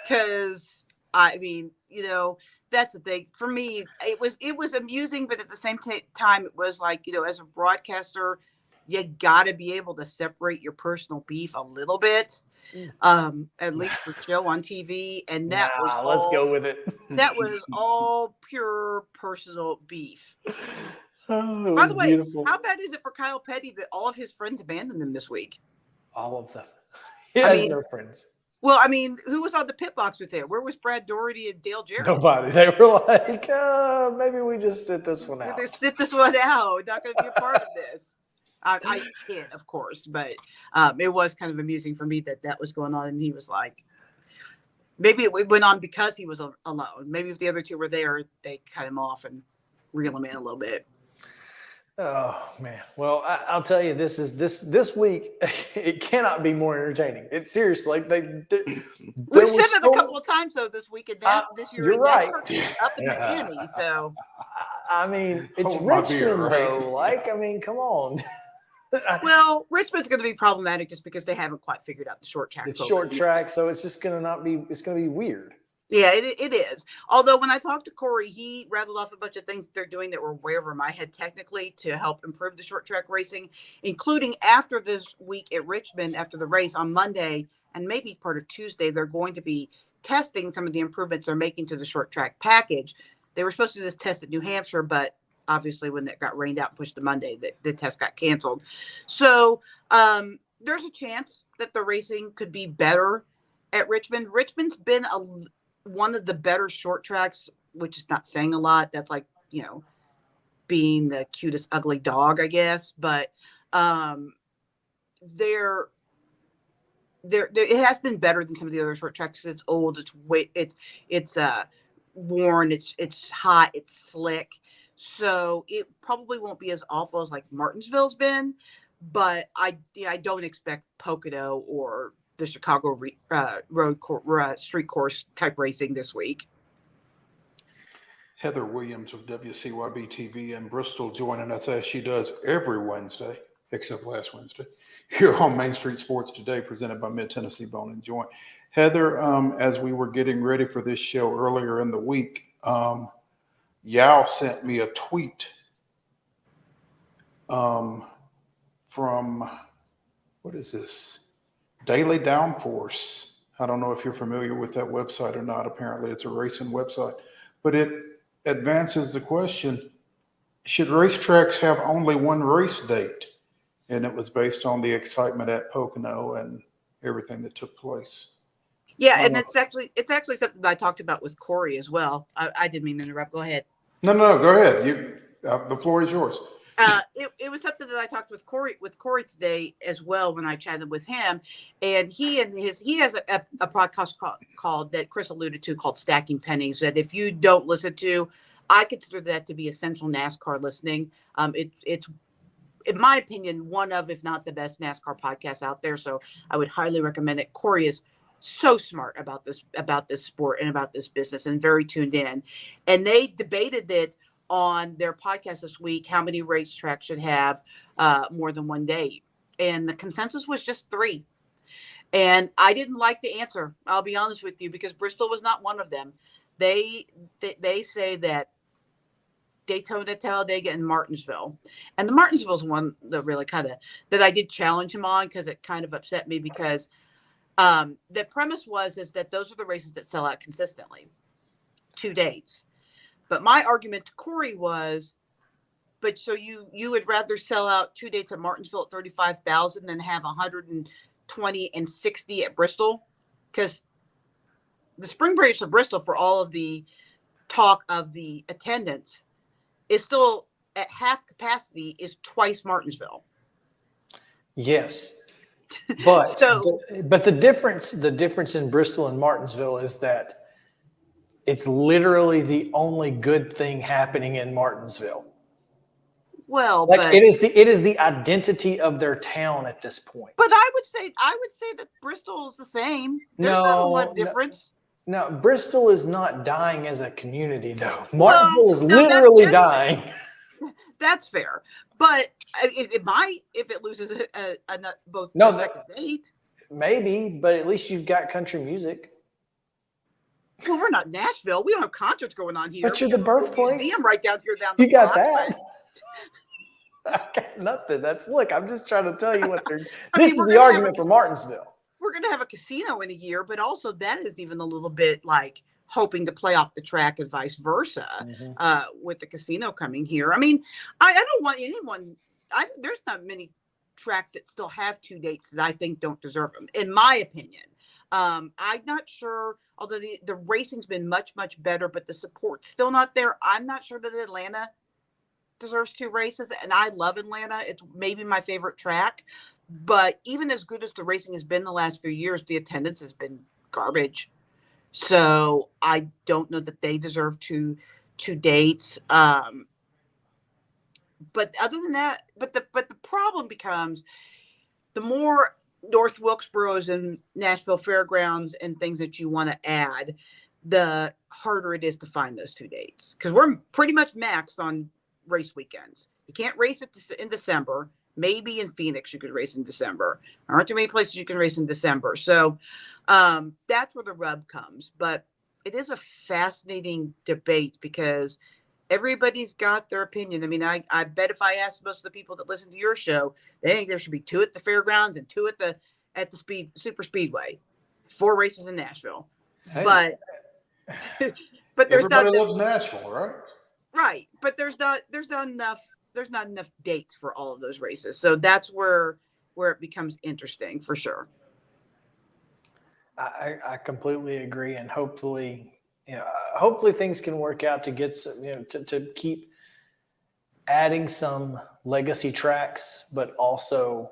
Because that's the thing. For me, it was amusing, but at the same time, it was like, as a broadcaster, you got to be able to separate your personal beef a little bit, at least for show on TV. And that was all, let's go with it. That was all pure personal beef. Oh, By the way, beautiful. how bad is it for Kyle Petty that all of his friends abandoned him this week? All of them. He has no friends. Well, I mean, who was on the pit box with him? Where was Brad Doherty and Dale Jarrett? Nobody. They were like, maybe we just sit this one out. Sit this one out. Not going to be a part of this. I kid, of course, but it was kind of amusing for me that was going on. And he was like, maybe it went on because he was alone. Maybe if the other two were there, they cut him off and reel him in a little bit. Oh man! Well, I'll tell you, this week. It cannot be more entertaining. It's seriously like we've said it a couple of times though this week, and this year you're right. Up in the ante. So I mean, it's Richmond though. Like, I mean, come on. Well, Richmond's going to be problematic just because they haven't quite figured out the short track. It's short track, so it's just going to be. It's going to be weird. Yeah, it is. Although when I talked to Corey, he rattled off a bunch of things they're doing that were way over my head technically to help improve the short track racing, including after this week at Richmond, after the race on Monday and maybe part of Tuesday, they're going to be testing some of the improvements they're making to the short track package. They were supposed to do this test at New Hampshire, but obviously when it got rained out and pushed to Monday, the test got canceled. So there's a chance that the racing could be better at Richmond. Richmond's been one of the better short tracks, which is not saying a lot. That's like, being the cutest ugly dog, I guess. But it has been better than some of the other short tracks. It's old, it's worn, it's hot, it's slick. So it probably won't be as awful as like Martinsville's been. But I don't expect Pocono or the Chicago street course type racing this week. Heather Williams of WCYB TV in Bristol joining us as she does every Wednesday, except last Wednesday, here on Main Street Sports Today, presented by Mid-Tennessee Bone and Joint. Heather, as we were getting ready for this show earlier in the week, Yao sent me a tweet from, what is this? Daily Downforce. I don't know if you're familiar with that website or not. Apparently it's a racing website, but it advances the question, should racetracks have only one race date? And it was based on the excitement at Pocono and everything that took place. Yeah, and it's actually something that I talked about with Corey as well. I didn't mean to interrupt. Go ahead. No, go ahead. The floor is yours. It was something that I talked with Corey today as well when I chatted with him, and he has a podcast called that Chris alluded to called Stacking Pennies that if you don't listen to, I consider that to be essential NASCAR listening. It's in my opinion one of, if not the best NASCAR podcasts out there. So I would highly recommend it. Corey is so smart about this sport and about this business and very tuned in, and they debated it on their podcast this week, how many racetracks should have more than one date. And the consensus was just 3. And I didn't like the answer, I'll be honest with you, because Bristol was not one of them. They say that Daytona, Talladega, and Martinsville. And the Martinsville's one that really that I did challenge him on because it kind of upset me because the premise is that those are the races that sell out consistently. 2 dates. But my argument to Corey was, but so you would rather sell out 2 dates at Martinsville at 35,000 than have 120 and 60 at Bristol? Because the spring break of Bristol, for all of the talk of the attendance, is still at half capacity, is twice Martinsville. Yes. But but the difference in Bristol and Martinsville is that it's literally the only good thing happening in Martinsville. Well, like it is the identity of their town at this point. But I would say that Bristol is the same. There's not a lot of difference. No, Bristol is not dying as a community though. Martinsville is literally dying. That's fair, but it might if it loses both second date. Maybe, but at least you've got country music. Well, we're not Nashville. We don't have concerts going on here. But you're the birthplace. Museum right down here. You got that. I got nothing. Look, I'm just trying to tell you what they're. I This mean, is the argument for Martinsville. We're going to have a casino in a year, but also that is even a little bit like hoping to play off the track and vice versa with the casino coming here. I mean, I don't want anyone. There's not many tracks that still have 2 dates that I think don't deserve them, in my opinion. I'm not sure, although the racing's been much, much better, but the support's still not there. I'm not sure that Atlanta deserves 2 races, and I love Atlanta. It's maybe my favorite track, but even as good as the racing has been the last few years, the attendance has been garbage. So I don't know that they deserve two dates. But other than that, but the problem becomes the more North Wilkesboro's and Nashville Fairgrounds and things that you want to add, the harder it is to find those 2 dates, because we're pretty much maxed on race weekends. You can't race it in December. Maybe in Phoenix you could race in December. There aren't too many places you can race in December. So that's where the rub comes. But it is a fascinating debate because everybody's got their opinion. I mean, I bet if I asked most of the people that listen to your show, they think there should be 2 at the fairgrounds and 2 at the super speedway, 4 races in Nashville. Hey. But there's Everybody not loves Nashville, right? Right, but there's not enough dates for all of those races. So that's where it becomes interesting for sure. I completely agree, and hopefully things can work out to get some, to keep adding some legacy tracks, but also,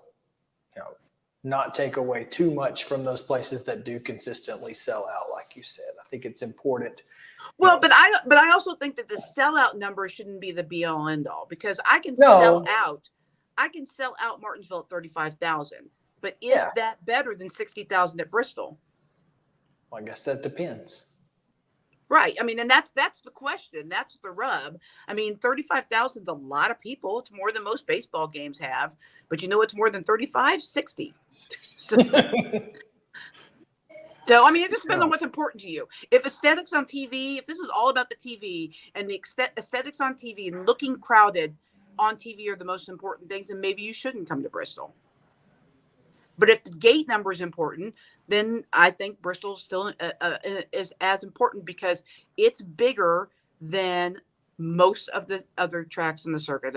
not take away too much from those places that do consistently sell out, like you said. I think it's important. Well, but I also think that the sellout number shouldn't be the be all end all, because I can sell out Martinsville at 35,000, but is that better than 60,000 at Bristol? Well, I guess that depends. Right. I mean, and that's the question. That's the rub. I mean, 35,000 is a lot of people. It's more than most baseball games have, but it's more than 35, 60. So, I mean, it just depends on what's important to you. If aesthetics on TV, if this is all about the TV and the aesthetics on TV and looking crowded on TV are the most important things, then maybe you shouldn't come to Bristol. But if the gate number is important, then I think Bristol still is as important because it's bigger than most of the other tracks in the circuit.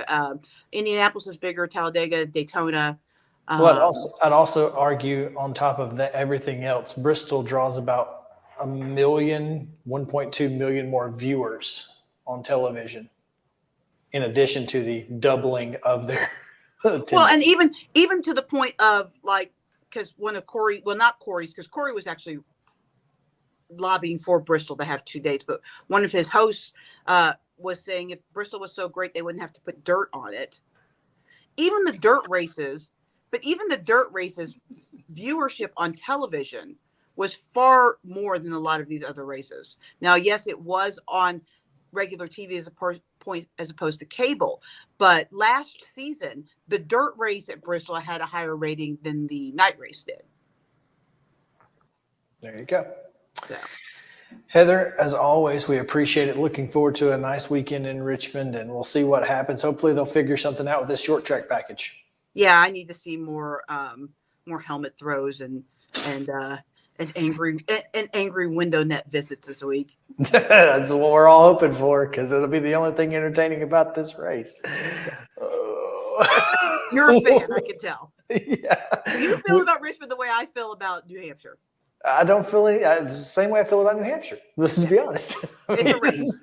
Indianapolis is bigger, Talladega, Daytona. Well, I'd also argue on top of that, everything else, Bristol draws about 1.2 million more viewers on television, in addition to the doubling of their attendance. Well, and even to the point of because one of Corey, well, not Corey's, because Corey was actually lobbying for Bristol to have 2 dates, but one of his hosts was saying if Bristol was so great, they wouldn't have to put dirt on it. Even the dirt races, viewership on television was far more than a lot of these other races. Now, yes, it was on regular TV as opposed to cable, but last season the dirt race at Bristol had a higher rating than the night race did. There you go. So. Heather, as always, we appreciate it. Looking forward to a nice weekend in Richmond, and we'll see what happens. Hopefully they'll figure something out with this short track package. Yeah, I need to see more helmet throws and angry window net visits this week. That's what we're all hoping for, because it'll be the only thing entertaining about this race. You're a fan, I can tell. Yeah. You feel about Richmond the way I feel about New Hampshire. I don't feel it's the same way I feel about New Hampshire. Let's be honest. It's a race.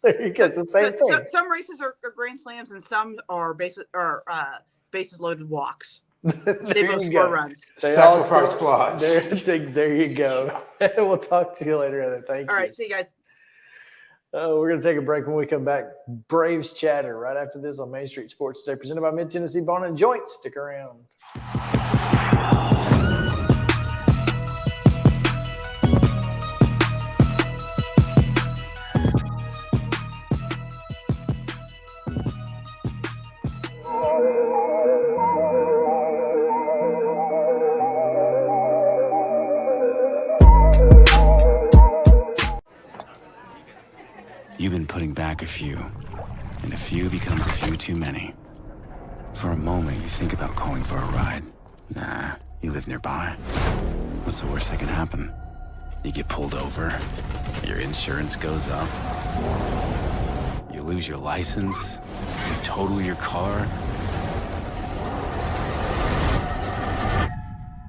There you go. It's the same thing. Some races are grand slams, and some are bases loaded walks. They both score runs. Sacrifice flies. There you go. We'll talk to you later, Heather. Thank you. All right. See you guys. We're going to take a break. When we come back, Braves chatter right after this on Main Street Sports Today, presented by Mid-Tennessee Bone and Joint. Stick around. You've been putting back a few, and a few becomes a few too many. For a moment, you think about calling for a ride. Nah, you live nearby. What's the worst that can happen? You get pulled over, your insurance goes up, you lose your license, you total your car,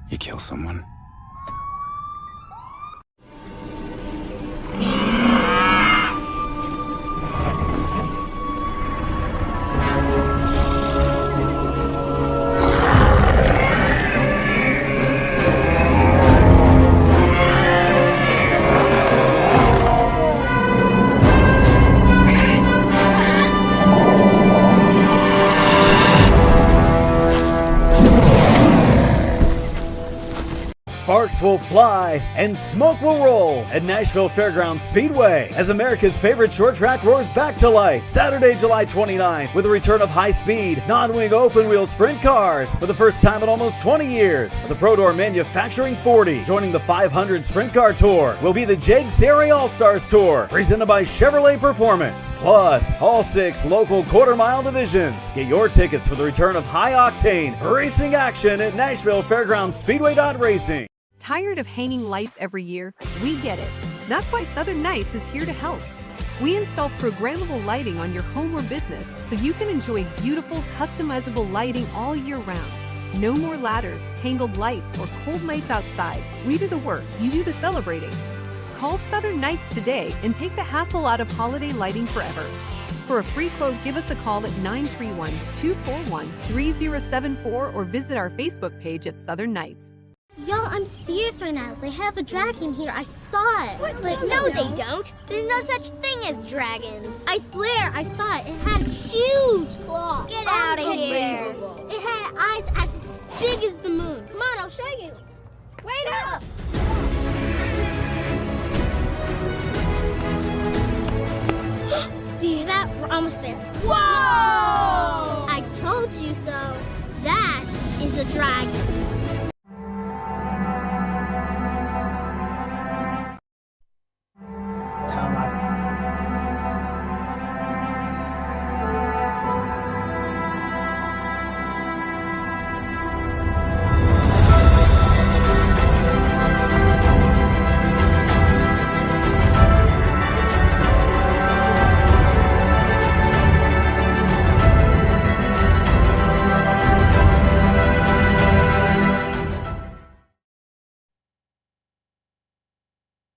you kill someone. Sparks will fly and smoke will roll at Nashville Fairgrounds Speedway as America's favorite short track roars back to life Saturday, July 29th with a return of high-speed, non-wing open-wheel sprint cars for the first time in almost 20 years. The Pro Door Manufacturing 40 joining the 500 Sprint Car Tour will be the Jake Seri All-Stars Tour presented by Chevrolet Performance. Plus, all 6 local quarter-mile divisions. Get your tickets for the return of high-octane racing action at Nashville Fairgrounds Speedway.Racing. Tired of hanging lights every year? We get it. That's why Southern Nights is here to help. We install programmable lighting on your home or business so you can enjoy beautiful, customizable lighting all year round. No more ladders, tangled lights, or cold nights outside. We do the work, you do the celebrating. Call Southern Nights today and take the hassle out of holiday lighting forever. For a free quote, give us a call at 931-241-3074 or visit our Facebook page at Southern Nights. Y'all, I'm serious right now. They have a dragon here. I saw it. But no, they don't. There's no such thing as dragons. I swear, I saw it. It had huge claws. Get out of here. It had eyes as big as the moon. Come on, I'll show you. Wait up. Do you hear that? We're almost there. Whoa! I told you so. That is a dragon.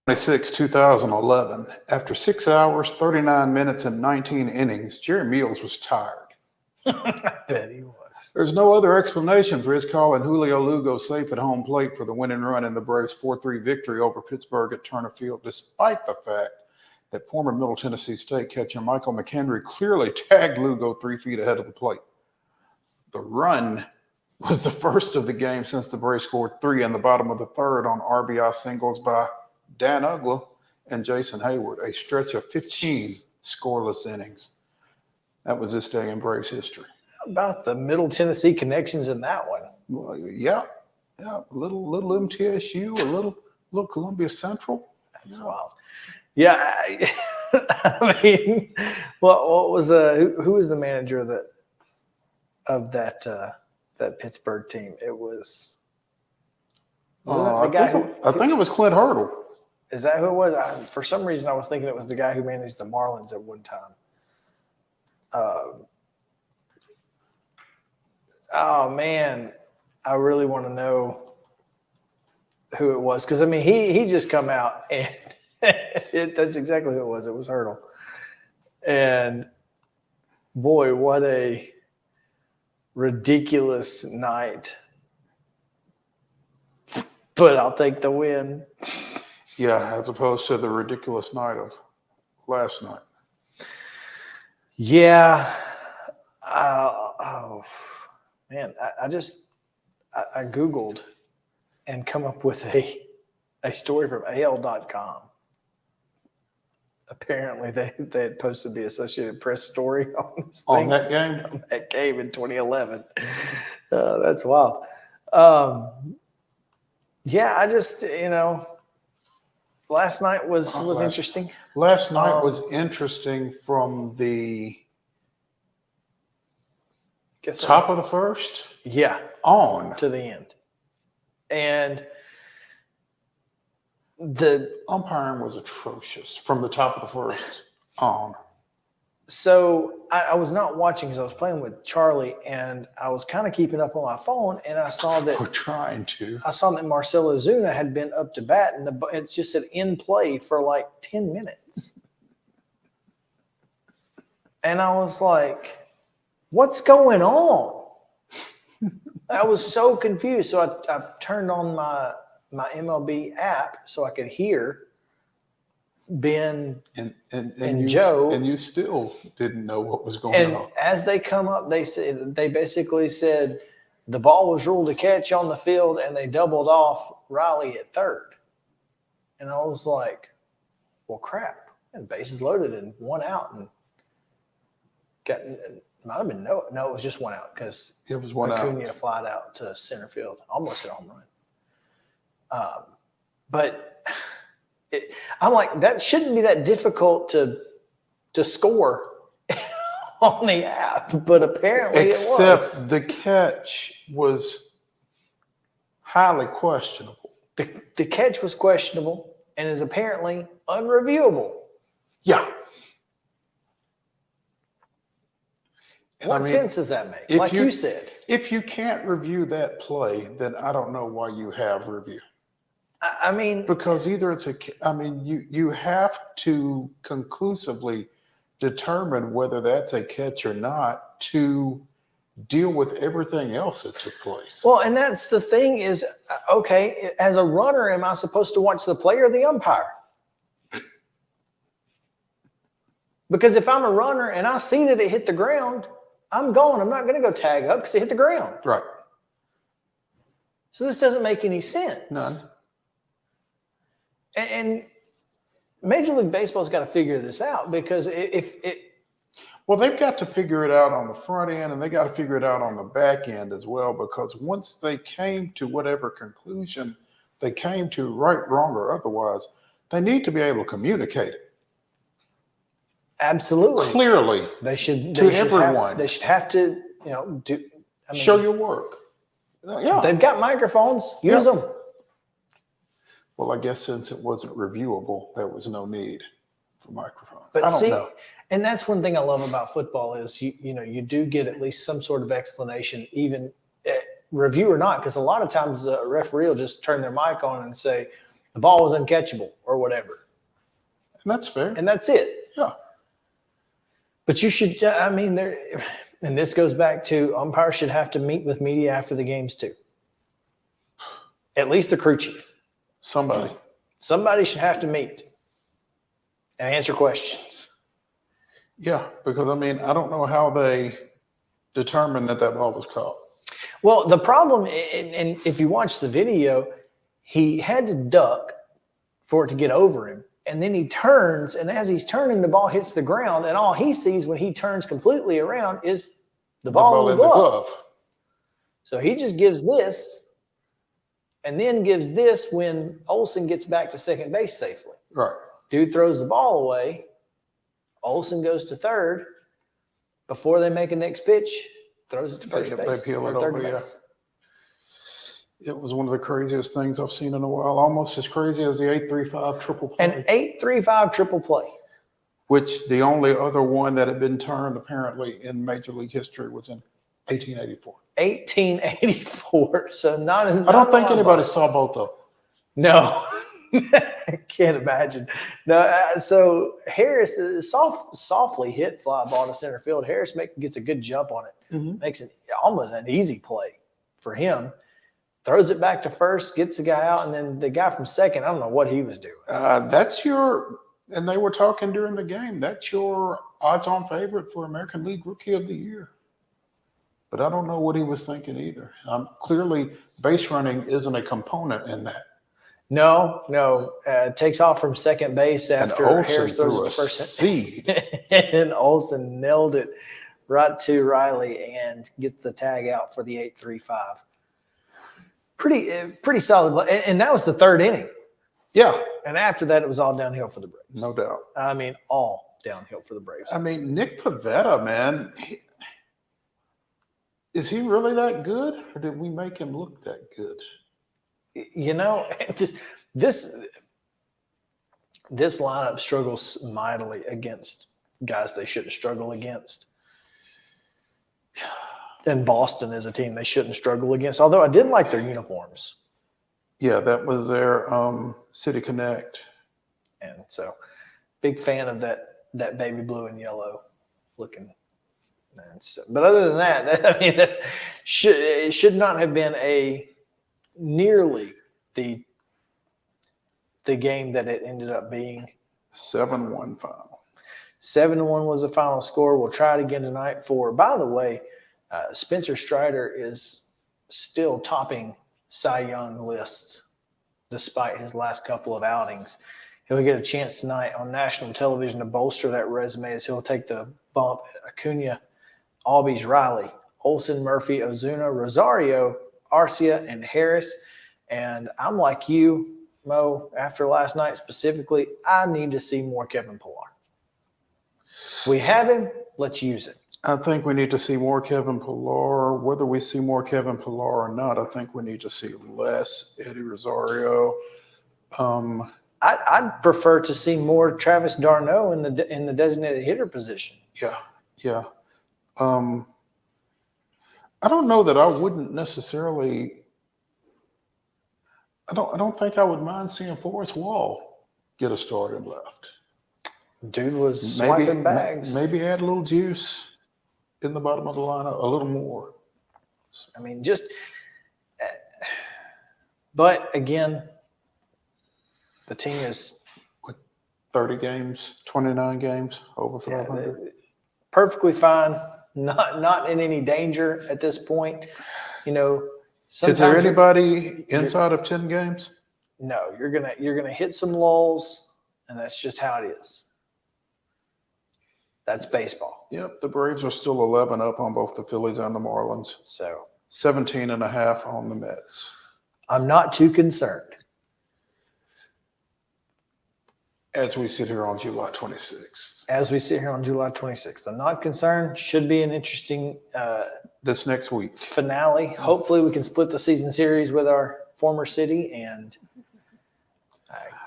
Twenty-six, 2011. After 6 hours, 39 minutes, and 19 innings, Jerry Meals was tired. I bet he was. There's no other explanation for his calling Julio Lugo safe at home plate for the winning run in the Braves' 4-3 victory over Pittsburgh at Turner Field, despite the fact that former Middle Tennessee State catcher Michael McHenry clearly tagged Lugo 3 feet ahead of the plate. The run was the first of the game since the Braves scored 3 in the bottom of the third on RBI singles by Dan Ugla and Jason Hayward, a stretch of 15 scoreless innings. That was this day in Braves history. How about the Middle Tennessee connections in that one? Well, yeah, a little MTSU, a little Columbia Central. That's wild. Yeah, I mean, what was who was the manager of that Pittsburgh team? It was. I think it was Clint Hurdle. Is that who it was? For some reason, I was thinking it was the guy who managed the Marlins at one time. Oh man, I really want to know who it was because I mean he just come out and that's exactly who it was. It was Hurdle, and boy, what a ridiculous night! But I'll take the win. Yeah, as opposed to the ridiculous night of last night. Yeah. Oh, man. I Googled and come up with a story from AL.com. Apparently, they had posted the Associated Press story on this thing. On that game? On that game in 2011. That's wild. Yeah, I just, last night was interesting. Last night was interesting from the Guess what? Top of the first? Yeah. On. To the end. And the umpiring was atrocious from the top of the first on. So I was not watching because I was playing with Charlie, and I was kind of keeping up on my phone, and I saw that we're trying to. I saw that Marcelo Zuna had been up to bat, and it's just said in play for like 10 minutes. And I was like, what's going on? I was so confused. So I turned on my MLB app so I could hear Ben and Joe. And you still didn't know what was going and on. As they come up, they basically said the ball was ruled a catch on the field, and they doubled off Riley at third. And I was like, well, crap. And bases loaded and 1 out, and might have been no, it was just 1 out because it was 1 out. Acuna flied out to center field, almost hit a home run. But I'm like, that shouldn't be that difficult to score on the app, but apparently it was. Except the catch was highly questionable. The catch was questionable and is apparently unreviewable. Yeah. What sense does that make? Like you said. If you can't review that play, then I don't know why you have review. I mean, because either you have to conclusively determine whether that's a catch or not to deal with everything else that took place. Well, and that's the thing is, okay, as a runner, am I supposed to watch the play or the umpire? Because if I'm a runner and I see that it hit the ground, I'm going. I'm not going to go tag up because it hit the ground. Right. So this doesn't make any sense. None. And Major League Baseball's got to figure this out because well, they've got to figure it out on the front end, and they got to figure it out on the back end as well, because once they came to whatever conclusion they came to, right, wrong, or otherwise, they need to be able to communicate it. Absolutely. Clearly. They should everyone. They should have to, show your work. Yeah. They've got microphones. Use them. Well, I guess since it wasn't reviewable, there was no need for microphones. But I don't know. And that's one thing I love about football is you do get at least some sort of explanation, even review or not, because a lot of times a referee will just turn their mic on and say the ball was uncatchable or whatever. And that's fair. And that's it. Yeah. But you should, and this goes back to umpires should have to meet with media after the games too. At least the crew chief. Somebody should have to meet and answer questions. Yeah, because I don't know how they determined that ball was caught. Well, the problem, and if you watch the video, he had to duck for it to get over him. And then he turns, and as he's turning, the ball hits the ground, and all he sees when he turns completely around is the ball in the glove. So he just gives this, and then gives this when Olsen gets back to second base safely. Right. Dude throws the ball away. Olsen goes to third. Before they make a next pitch, throws it to first base. They peel it third over, base. It was one of the craziest things I've seen in a while, almost as crazy as the 8-3-5 triple play. An 8-3-5 triple play. Which the only other one that had been turned apparently in Major League history was in 1884. 1884. So not in. I don't think anybody saw both of them. No. I can't imagine. No. So Harris softly hit fly ball to center field. Harris gets a good jump on it. Mm-hmm. Makes it almost an easy play for him. Throws it back to first, gets the guy out, and then the guy from second, I don't know what he was doing. And they were talking during the game, that's your odds-on favorite for American League Rookie of the Year. But I don't know what he was thinking either. Clearly, base running isn't a component in that. No. Takes off from second base after Harris throws it to first. Seed. And Olsen nailed it right to Riley and gets the tag out for the 8-3-5. Pretty solid. And that was the third inning. Yeah. And after that, it was all downhill for the Braves. No doubt. All downhill for the Braves. Nick Pivetta, man, Is he really that good, or did we make him look that good? You know, this lineup struggles mightily against guys they shouldn't struggle against. And Boston is a team they shouldn't struggle against, although I did like their uniforms. Yeah, that was their City Connect. And so, big fan of that baby blue and yellow looking. And so, but other than that, I mean, it should not have been nearly the game that it ended up being. 7-1 final. 7-1 was the final score. We'll try it again tonight by the way, Spencer Strider is still topping Cy Young lists despite his last couple of outings. He'll get a chance tonight on national television to bolster that resume as he'll take the bump. Acuna, Albies, Riley, Olsen, Murphy, Ozuna, Rosario, Arcia, and Harris. And I'm like you, Mo, after last night specifically, I need to see more Kevin Pillar. We have him. Let's use it. I think we need to see more Kevin Pillar. Whether we see more Kevin Pillar or not, I think we need to see less Eddie Rosario. I'd prefer to see more Travis d'Arnaud in the designated hitter position. Yeah. I don't know that I wouldn't necessarily. I don't think I would mind seeing Forrest Wall get a start in left. Dude was swiping bags. Maybe add a little juice in the bottom of the lineup, a little more. I mean, but again, the team is 30 games, 29 games, over 500. Perfectly fine. Not in any danger at this point. You know, is there anybody inside of 10 games? No, you're gonna hit some lulls, and that's just how it is. That's baseball. Yep, the Braves are still 11 up on both the Phillies and the Marlins. So 17.5 on the Mets. I'm not too concerned. As we sit here on July 26th. I'm not concerned. Should be an interesting this next week finale. Hopefully we can split the season series with our former city and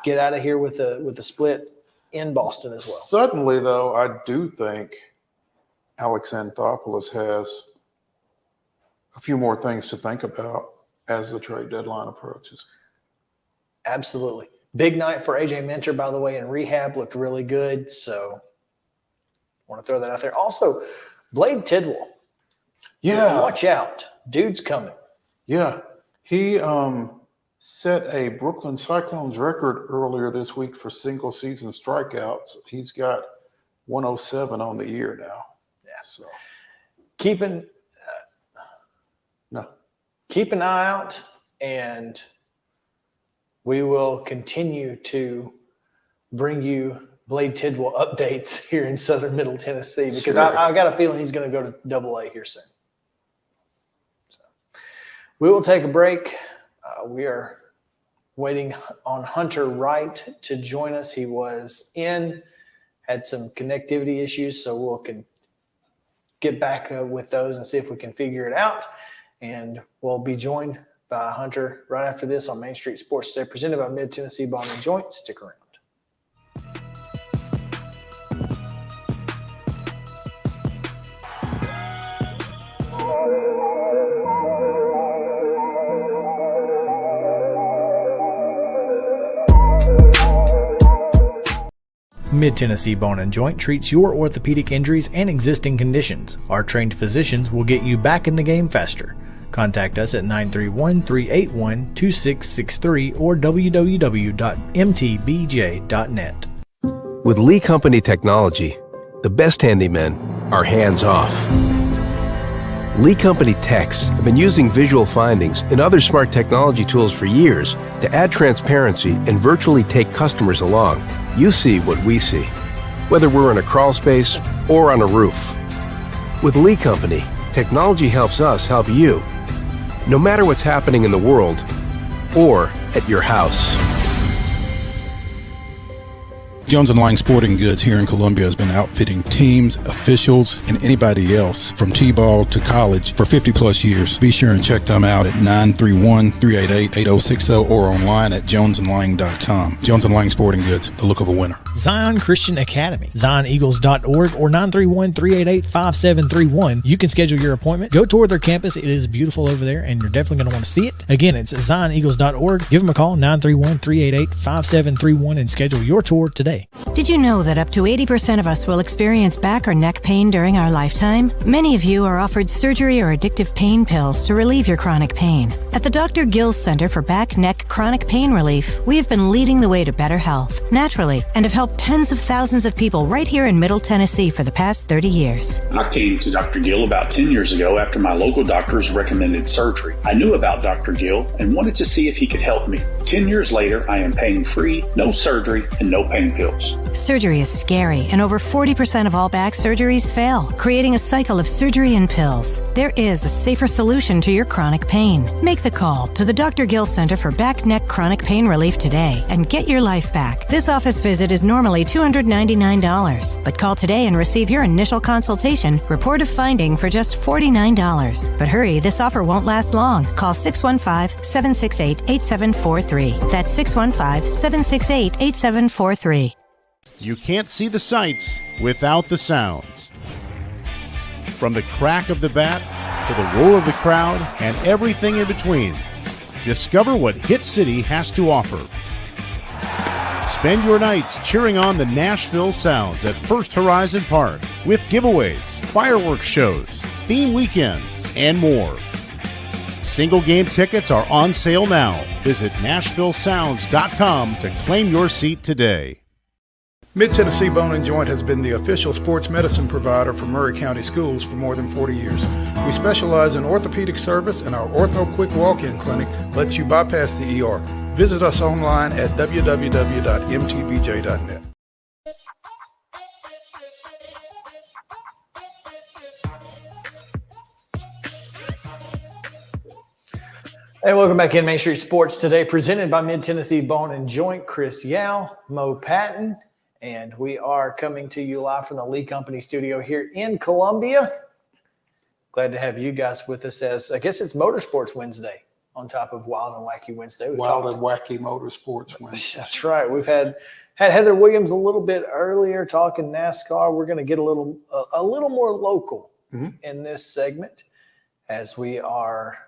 get out of here with a split in Boston as well. Suddenly, though, I do think Alex Anthopoulos has a few more things to think about as the trade deadline approaches. Absolutely. Big night for AJ Minter, by the way, in rehab. Looked really good. So I want to throw that out there. Also, Blade Tidwell. Yeah. Watch out. Dude's coming. Yeah. He set a Brooklyn Cyclones record earlier this week for single season strikeouts. He's got 107 on the year now. Yeah. So keep an eye out, and we will continue to bring you Blade Tidwell updates here in Southern Middle Tennessee because I got a feeling he's going to go to AA here soon. So we will take a break. We are waiting on Hunter Wright to join us. He had some connectivity issues, so we'll get back with those and see if we can figure it out. And we'll be joined by Hunter right after this on Main Street Sports Today, presented by Mid-Tennessee Bone & Joint. Stick around. Mid-Tennessee Bone & Joint treats your orthopedic injuries and existing conditions. Our trained physicians will get you back in the game faster. Contact us at 931-381-2663 or www.mtbj.net. With Lee Company technology, the best handymen are hands-off. Lee Company techs have been using visual findings and other smart technology tools for years to add transparency and virtually take customers along. You see what we see, whether we're in a crawl space or on a roof. With Lee Company, technology helps us help you, no matter what's happening in the world or at your house. Jones & Lang Sporting Goods here in Columbia has been outfitting teams, officials, and anybody else from T-ball to college for 50 plus years. Be sure and check them out at 931-388-8060 or online at jonesandlang.com. Jones & Lang Sporting Goods, the look of a winner. Zion Christian Academy, zioneagles.org or 931-388-5731. You can schedule your appointment. Go tour their campus. It is beautiful over there, and you're definitely going to want to see it. Again, it's zioneagles.org. Give them a call, 931-388-5731, and schedule your tour today. Did you know that up to 80% of us will experience back or neck pain during our lifetime? Many of you are offered surgery or addictive pain pills to relieve your chronic pain. At the Dr. Gill's Center for Back, Neck, Chronic Pain Relief, we have been leading the way to better health, naturally, and have helped tens of thousands of people right here in Middle Tennessee for the past 30 years. I came to Dr. Gill about 10 years ago after my local doctors recommended surgery. I knew about Dr. Gill and wanted to see if he could help me. 10 years later, I am pain-free, no surgery, and no pain pills. Surgery is scary, and over 40% of all back surgeries fail, creating a cycle of surgery and pills. There is a safer solution to your chronic pain. Make the call to the Dr. Gill Center for Back, Neck, Chronic Pain Relief today and get your life back. This office visit is normally $299, but call today and receive your initial consultation, report of finding for just $49. But hurry, this offer won't last long. Call 615-768-8743. That's 615-768-8743. You can't see the sights without the sounds. From the crack of the bat to the roar of the crowd and everything in between, discover what Hit City has to offer. Spend your nights cheering on the Nashville Sounds at First Horizon Park with giveaways, fireworks shows, theme weekends, and more. Single game tickets are on sale now. Visit NashvilleSounds.com to claim your seat today. Mid-Tennessee Bone and Joint has been the official sports medicine provider for Murray County Schools for more than 40 years. We specialize in orthopedic service, and our Ortho Quick Walk-In Clinic lets you bypass the ER. Visit us online at www.mtbj.net. Hey, welcome back in Main Street Sports today, presented by Mid-Tennessee Bone and Joint. Chris Yao, Mo Patton, and we are coming to you live from the Lee Company studio here in Columbia. Glad to have you guys with us as, I guess it's Motorsports Wednesday on top of Wild and Wacky Wednesday. Wild and Wacky Motorsports Wednesday. That's right. We've had Heather Williams a little bit earlier talking NASCAR. We're going to get a little more local in this segment as we are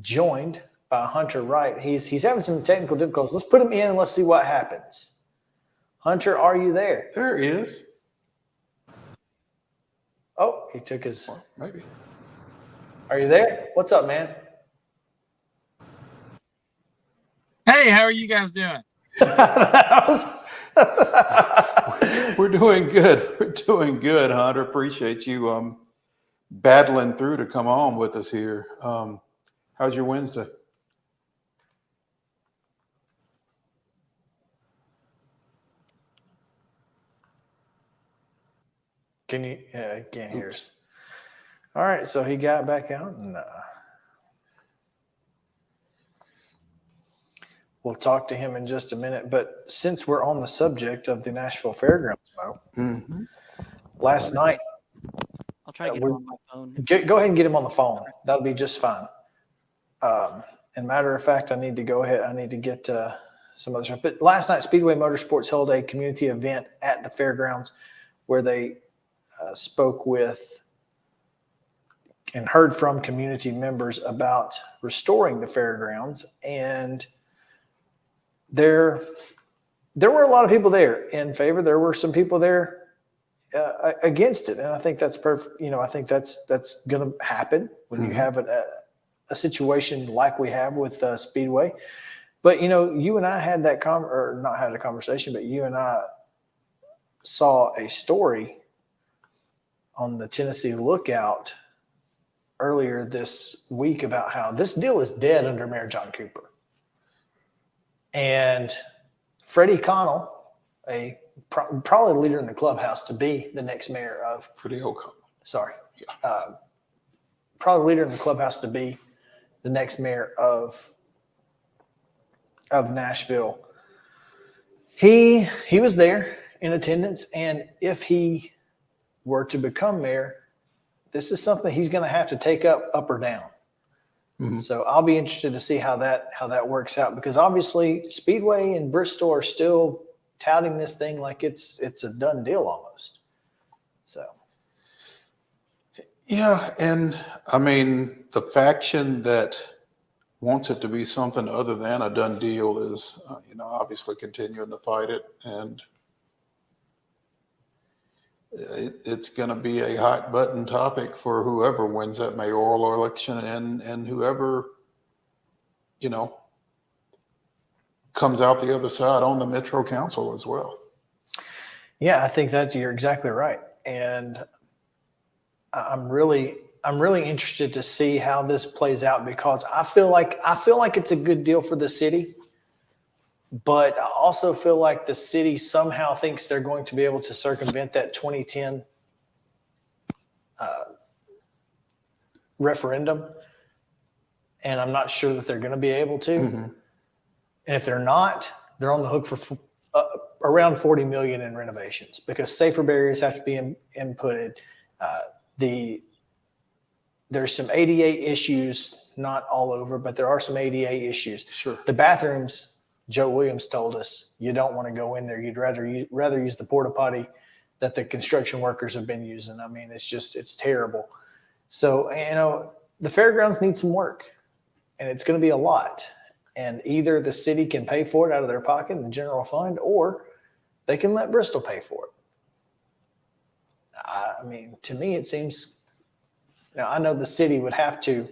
joined by Hunter Wright. He's having some technical difficulties. Let's put him in and let's see what happens. Hunter, are you there? There he is. Oh, he took his. Maybe. Are you there? What's up, man? Hey, how are you guys doing? We're doing good. We're doing good, Hunter. Appreciate you battling through to come on with us here. How's your Wednesday? Can you? Yeah, he can't hear us. All right, so he got back out, and we'll talk to him in just a minute. But since we're on the subject of the Nashville Fairgrounds, Mo, last night, I'll try to get him on my phone. Go ahead and get him on the phone. That'll be just fine. And matter of fact, I need to go ahead. I need to get some other stuff. But last night, Speedway Motorsports held a community event at the fairgrounds where they spoke with and heard from community members about restoring the fairgrounds. And there were a lot of people there in favor. There were some people there against it. And I think that's perfect. You know, I think that's going to happen when you have a situation like we have with Speedway. But, you know, you and I had that not had a conversation, but you and I saw a story on the Tennessee Lookout earlier this week about how this deal is dead under Mayor John Cooper. And Freddie Connell, probably the leader in the clubhouse to be the next mayor of Freddie O'Connell. Sorry. Yeah. Probably the leader in the clubhouse to be the next mayor of Nashville. He was there in attendance, and if he were to become mayor, this is something he's going to have to take up or down. So I'll be interested to see how that works out, because obviously Speedway and Bristol are still touting this thing like it's a done deal almost. So yeah, and I mean the faction that wants it to be something other than a done deal is obviously continuing to fight it, and it's going to be a hot button topic for whoever wins that mayoral election and whoever, comes out the other side on the Metro Council as well. Yeah, I think you're exactly right. And I'm really interested to see how this plays out, because I feel like it's a good deal for the city. But I also feel like the city somehow thinks they're going to be able to circumvent that 2010 referendum. And I'm not sure that they're going to be able to. And if they're not, they're on the hook for around $40 million in renovations, because safer barriers have to be inputted. There's some ADA issues, not all over, but there are some ADA issues. Sure. The bathrooms, Joe Williams told us, you don't want to go in there. You'd rather use the porta potty that the construction workers have been using. I mean, it's terrible. So, the fairgrounds need some work, and it's going to be a lot. And either the city can pay for it out of their pocket in the general fund, or they can let Bristol pay for it. I mean, to me, it seems, now I know the city would have to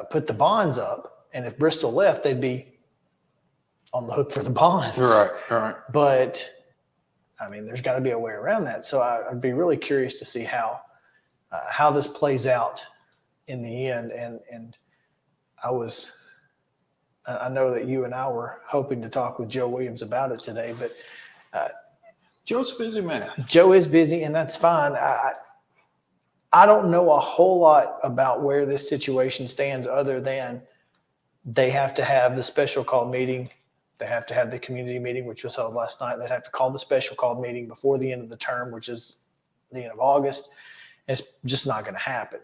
put the bonds up, and if Bristol left, they'd be on the hook for the bonds. Right. But I mean, there's got to be a way around that. So I'd be really curious to see how this plays out in the end. And I know that you and I were hoping to talk with Joe Williams about it today, but Joe's a busy man. Joe is busy, and that's fine. I don't know a whole lot about where this situation stands, other than they have to have the special call meeting. They have to have the community meeting, which was held last night. They'd have to call the special call meeting before the end of the term, which is the end of August. It's just not going to happen.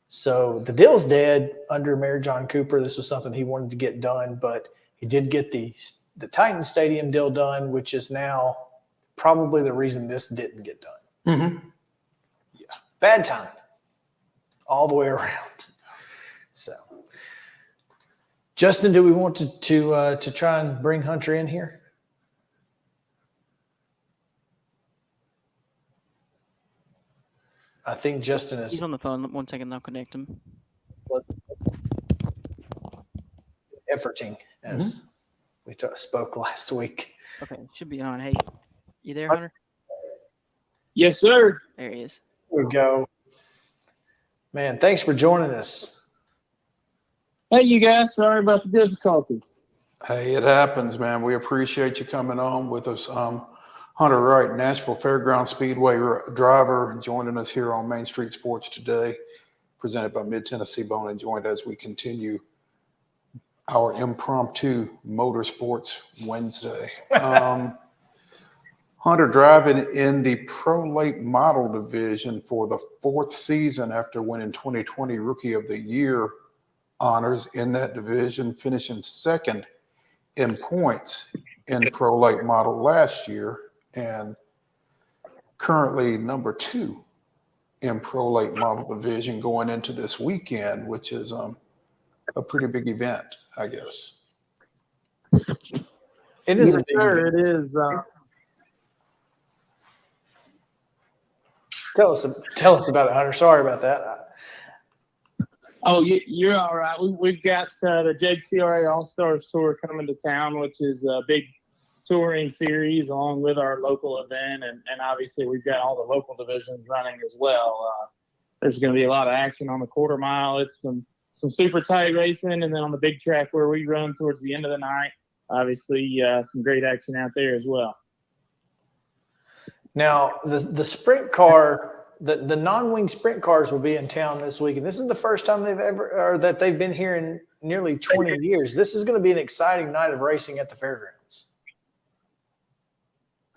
So the deal's dead under Mayor John Cooper. This was something he wanted to get done, but he did get the Titan Stadium deal done, which is now probably the reason this didn't get done. Yeah, bad time all the way around. So, Justin, do we want to try and bring Hunter in here? I think Justin is. He's on the phone. 1 second, I'll connect him. Efforting, as we spoke last week. Okay, should be on. Hey, you there, Hunter? Yes, sir. There he is. There we go. Man, thanks for joining us. Hey, you guys. Sorry about the difficulties. Hey, it happens, man. We appreciate you coming on with us. Hunter Wright, Nashville Fairgrounds Speedway driver, joining us here on Main Street Sports today, presented by Mid-Tennessee Bone and Joint, as we continue our impromptu Motorsports Wednesday. Hunter driving in the Pro Late Model Division for the 4th season after winning 2020 Rookie of the Year honors in that division, finishing 2nd in points in Pro Late Model last year, and currently number 2 in Pro Late Model Division going into this weekend, which is a pretty big event, I guess. It is a big event. It is. Tell us about it, Hunter. Sorry about that. Oh, you're all right. We've got the JCRA All-Stars Tour coming to town, which is a big touring series along with our local event. And obviously we've got all the local divisions running as well. There's going to be a lot of action on the quarter mile. It's some super tight racing. And then on the big track where we run towards the end of the night, obviously some great action out there as well. Now, the sprint car, the non-wing sprint cars will be in town this week, and this is the first time that they've been here in nearly 20 years. This is going to be an exciting night of racing at the fairgrounds.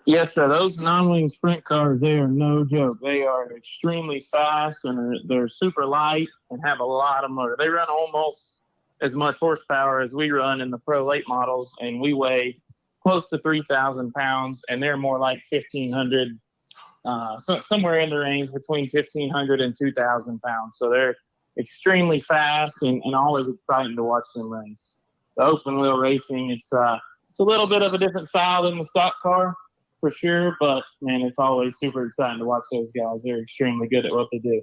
Yes, sir. Those non-wing sprint cars, they are no joke. They are extremely fast, and they're super light and have a lot of motor. They run almost as much horsepower as we run in the Pro Late models, and we weigh close to 3,000 pounds, and they're more like 1,500, somewhere in the range between 1,500 and 2,000 pounds. So they're extremely fast and always exciting to watch them race. The open wheel racing, it's a little bit of a different style than the stock car, for sure, but man, it's always super exciting to watch those guys. They're extremely good at what they do.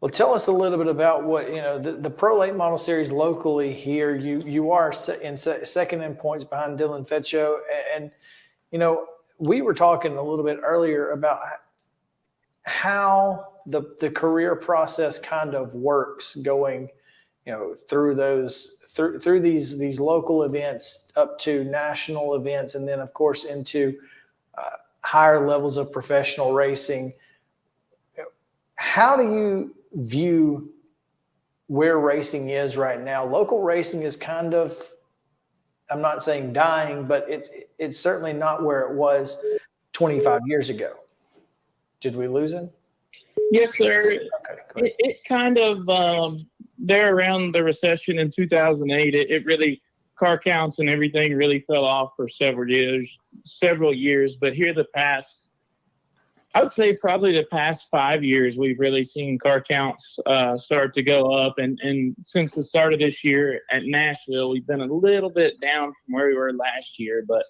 Well, tell us a little bit about what, the Pro Late Model Series locally here. You are second in points behind Dylan Fetcho. And, we were talking a little bit earlier about how the career process kind of works going, through these local events up to national events, and then of course into higher levels of professional racing. How do you view where racing is right now? Local racing is kind of, I'm not saying dying, but it's certainly not where it was 25 years ago. Did we lose him? Yes, sir. Okay, it kind of, there around the recession in 2008, it really, car counts and everything really fell off for several years. But here I would say probably the past 5 years, we've really seen car counts start to go up. And since the start of this year at Nashville, we've been a little bit down from where we were last year. But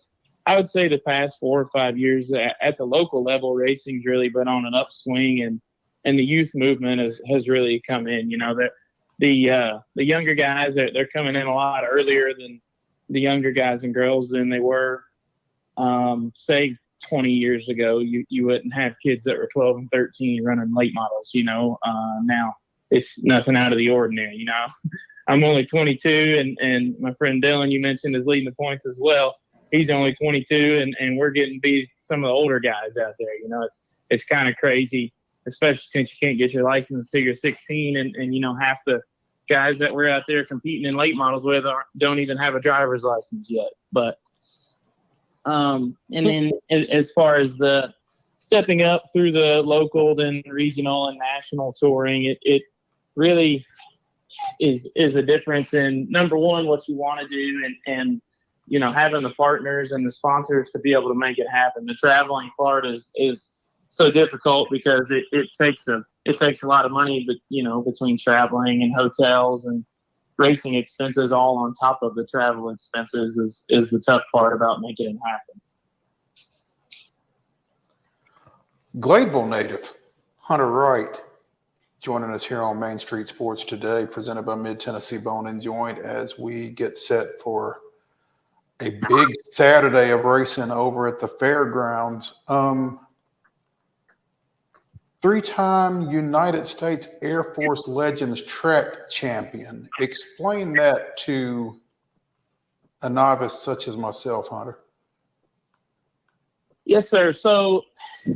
I would say the past 4 or 5 years at the local level, racing's really been on an upswing, and the youth movement has really come in. The younger guys, they're coming in a lot earlier than the younger guys and girls than they were, say, 20 years ago. You wouldn't have kids that were 12 and 13 running late models. Now it's nothing out of the ordinary. I'm only 22, and my friend Dylan, you mentioned, is leading the points as well. He's only 22, and we're getting beat some of the older guys out there. It's kind of crazy, especially since you can't get your license until you're 16, and half the guys that we're out there competing in late models with don't even have a driver's license yet. But and then as far as the stepping up through the local, then regional and national touring, it really is a difference in, number one, what you want to do, and having the partners and the sponsors to be able to make it happen. The traveling part is so difficult because it takes a lot of money, but between traveling and hotels and racing expenses all on top of the travel expenses is the tough part about making it happen. Gladeville native Hunter Wright joining us here on Main Street Sports today, presented by Mid-Tennessee Bone and Joint, as we get set for a big Saturday of racing over at the fairgrounds. Three-time United States Air Force Legends track champion. Explain that to a novice such as myself, Hunter. Yes, sir. So,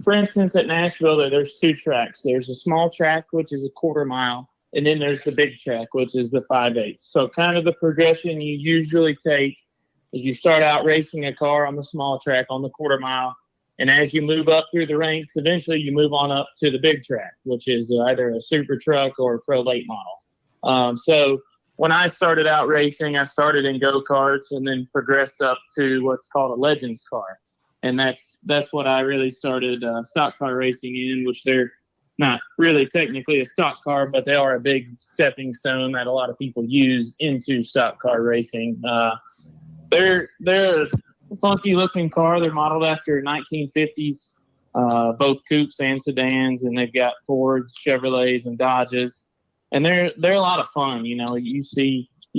for instance, at Nashville, there's two tracks. There's a small track, which is a quarter mile, and then there's the big track, which is the 5/8. So kind of the progression you usually take is you start out racing a car on the small track on the quarter mile, and as you move up through the ranks, eventually you move on up to the big track, which is either a super truck or a pro late model. So when I started out racing, I started in go-karts and then progressed up to what's called a Legends car. And that's what I really started stock car racing in, which they're not really technically a stock car, but they are a big stepping stone that a lot of people use into stock car racing. They're a funky looking car. They're modeled after 1950s, both coupes and sedans, and they've got Fords, Chevrolets, and Dodges. And they're a lot of fun. You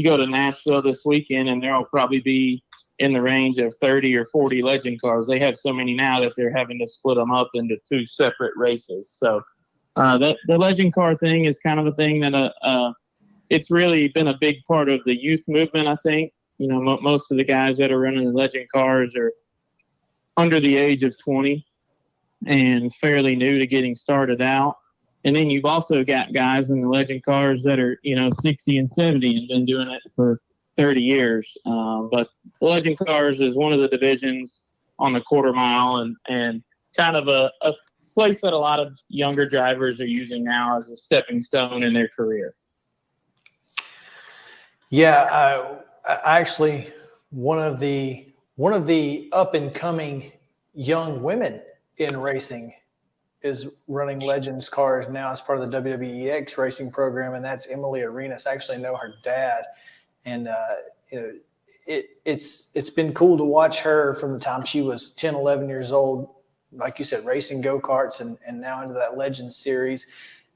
go to Nashville this weekend, and there'll probably be in the range of 30 or 40 legend cars. They have so many now that they're having to split them up into two separate races. So the legend car thing is kind of a thing that it's really been a big part of the youth movement, I think. Most of the guys that are running the legend cars are under the age of 20 and fairly new to getting started out. And then you've also got guys in the legend cars that are, 60 and 70 and been doing it for 30 years. But the Legend Cars is one of the divisions on the quarter mile and kind of a place that a lot of younger drivers are using now as a stepping stone in their career. Yeah, I actually one of the up and coming young women in racing is running Legends cars now as part of the WWEX racing program, and that's Emily Arenas. I actually know her dad, and it's been cool to watch her from the time she was 10, 11 years old, like you said, racing go-karts and now into that Legends series,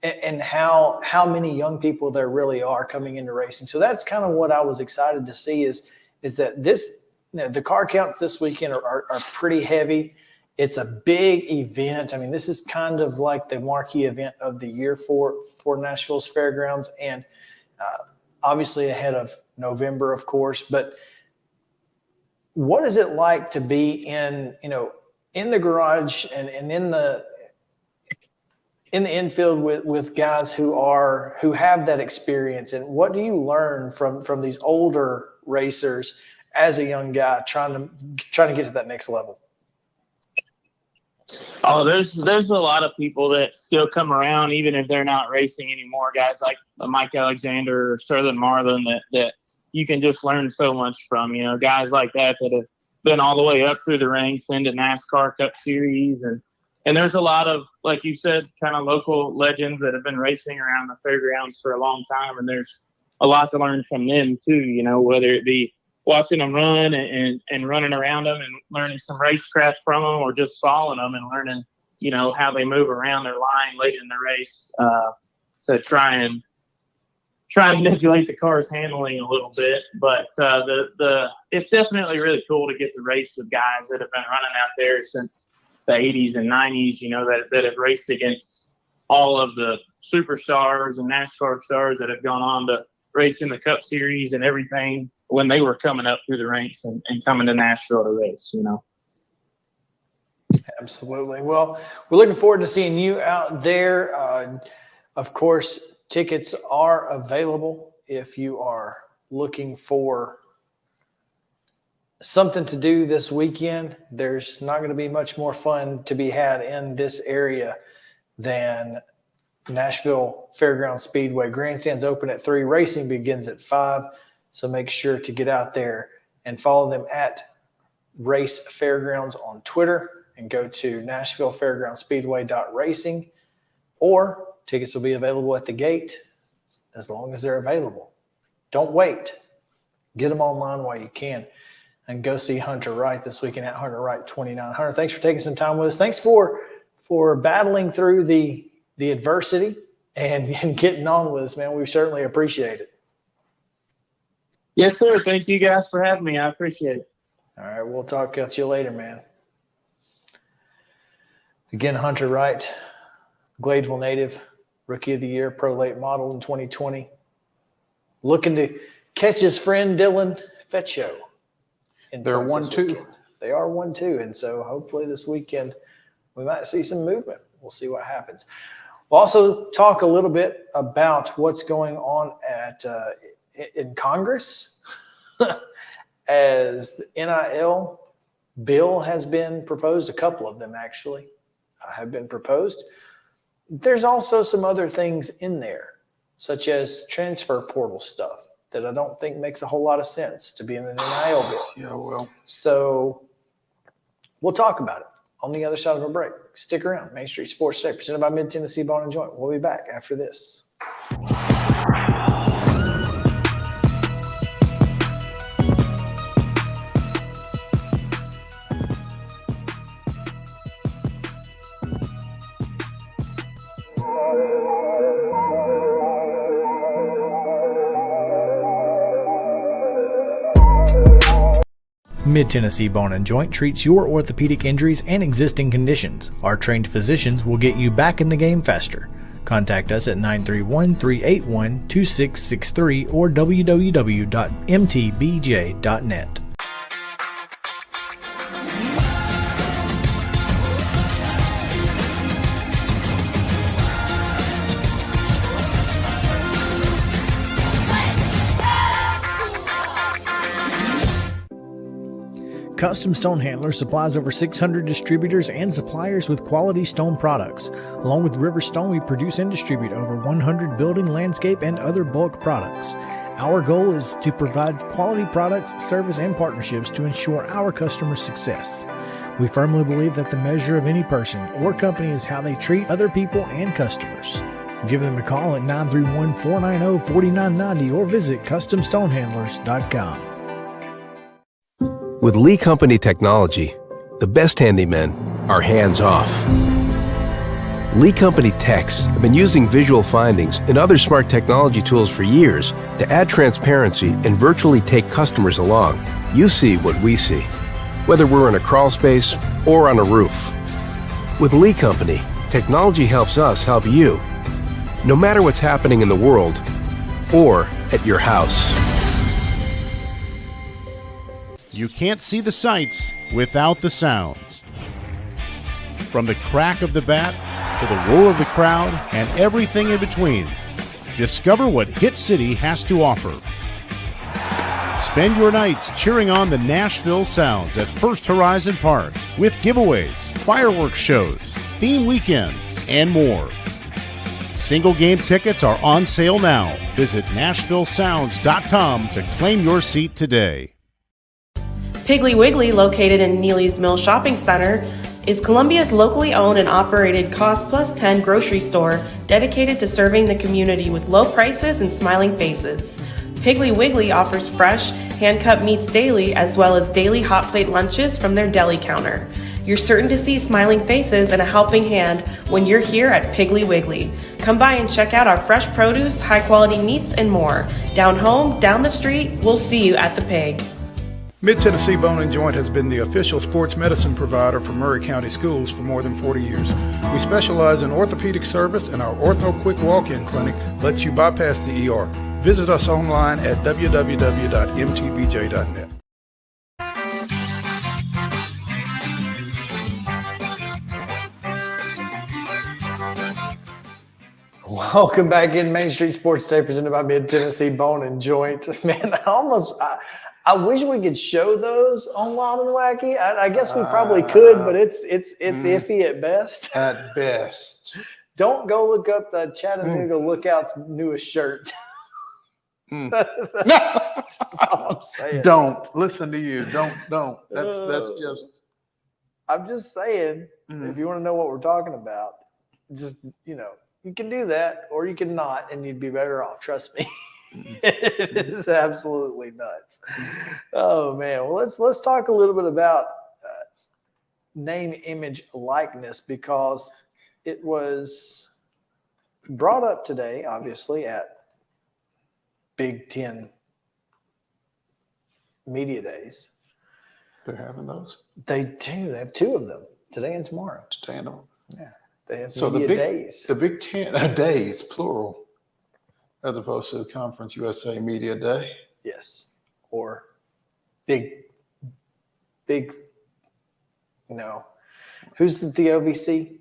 and how many young people there really are coming into racing. So that's kind of what I was excited to see is that this, the car counts this weekend are pretty heavy. It's a big event. I mean, this is kind of like the marquee event of the year for Nashville's Fairgrounds, and obviously ahead of November, of course. But what is it like to be in the garage and in the infield with guys who have that experience, and what do you learn from these older racers as a young guy trying to get to that next level? Oh, there's a lot of people that still come around even if they're not racing anymore. Guys like Mike Alexander or Sterling Marlin that you can just learn so much from. Guys like that have been all the way up through the ranks into NASCAR Cup Series, and there's a lot of, like you said, kind of local legends that have been racing around the fairgrounds for a long time, and there's a lot to learn from them too. Whether it be watching them run and running around them and learning some racecraft from them, or just following them and learning, how they move around their line late in the race to try and manipulate the car's handling a little bit. But it's definitely really cool to get to race with guys that have been running out there since the 80s and 90s, that have raced against all of the superstars and NASCAR stars that have gone on to race in the Cup Series and everything when they were coming up through the ranks and coming to Nashville to race, Absolutely. Well, we're looking forward to seeing you out there. Of course, tickets are available if you are looking for something to do this weekend. There's not going to be much more fun to be had in this area than Nashville Fairgrounds Speedway. Grandstands open at 3. Racing begins at 5. So make sure to get out there and follow them at Race Fairgrounds on Twitter, and go to NashvilleFairgroundsSpeedway.racing, or tickets will be available at the gate as long as they're available. Don't wait. Get them online while you can, and go see Hunter Wright this weekend at Hunter Wright 29. Hunter, thanks for taking some time with us. Thanks for battling through the adversity and getting on with us, man. We certainly appreciate it. Yes, sir. Thank you guys for having me. I appreciate it. All right. We'll talk to you later, man. Again, Hunter Wright, Gladeville native, Rookie of the Year, Pro Late Model in 2020. Looking to catch his friend Dylan Fetcho. They're 1-2. They are 1-2. And so hopefully this weekend we might see some movement. We'll see what happens. We'll also talk a little bit about what's going on in Congress as the NIL bill has been proposed. A couple of them actually have been proposed. There's also some other things in there, such as transfer portal stuff that I don't think makes a whole lot of sense to be in an NIL bill. Yeah, well. So we'll talk about it on the other side of a break. Stick around. Main Street Sports Today, presented by Mid-Tennessee Bone & Joint. We'll be back after this. Mid-Tennessee Bone & Joint treats your orthopedic injuries and existing conditions. Our trained physicians will get you back in the game faster. Contact us at 931-381-2663 or www.mtbj.net. Custom Stone Handlers supplies over 600 distributors and suppliers with quality stone products. Along with River Stone, we produce and distribute over 100 building, landscape, and other bulk products. Our goal is to provide quality products, service, and partnerships to ensure our customers' success. We firmly believe that the measure of any person or company is how they treat other people and customers. Give them a call at 931-490-4990 or visit CustomStonehandlers.com. With Lee Company technology, the best handymen are hands-off. Lee Company techs have been using visual findings and other smart technology tools for years to add transparency and virtually take customers along. You see what we see, whether we're in a crawl space or on a roof. With Lee Company, technology helps us help you, no matter what's happening in the world or at your house. You can't see the sights without the sounds. From the crack of the bat to the roar of the crowd and everything in between, discover what Hit City has to offer. Spend your nights cheering on the Nashville Sounds at First Horizon Park with giveaways, fireworks shows, theme weekends, and more. Single game tickets are on sale now. Visit NashvilleSounds.com to claim your seat today. Piggly Wiggly, located in Neely's Mill Shopping Center, is Columbia's locally owned and operated Cost Plus 10 grocery store dedicated to serving the community with low prices and smiling faces. Piggly Wiggly offers fresh, hand-cut meats daily as well as daily hot plate lunches from their deli counter. You're certain to see smiling faces and a helping hand when you're here at Piggly Wiggly. Come by and check out our fresh produce, high-quality meats, and more. Down home, down the street, we'll see you at the Pig. Mid-Tennessee Bone & Joint has been the official sports medicine provider for Murray County Schools for more than 40 years. We specialize in orthopedic service, and our Ortho Quick Walk-In Clinic lets you bypass the ER. Visit us online at www.mtbj.net. Welcome back in Main Street Sports Day, presented by Mid-Tennessee Bone & Joint. Man, I wish we could show those on Wild and Wacky. I guess we probably could, but it's iffy at best. At best. Don't go look up the Chattanooga Lookout's newest shirt. That's all I'm saying. Don't listen to you. Don't. That's just. I'm just saying. If you want to know what we're talking about, just you can do that, or you can not, and you'd be better off. Trust me. It is absolutely nuts. Oh man. Well, let's talk a little bit about name, image, likeness, because it was brought up today, obviously, at Big Ten Media Days. They're having those? They do. They have two of them, today and tomorrow. Today and tomorrow. Yeah. They have so media days. The Big Ten days, plural, as opposed to the Conference USA Media Day. Yes. Or big, who's the OVC?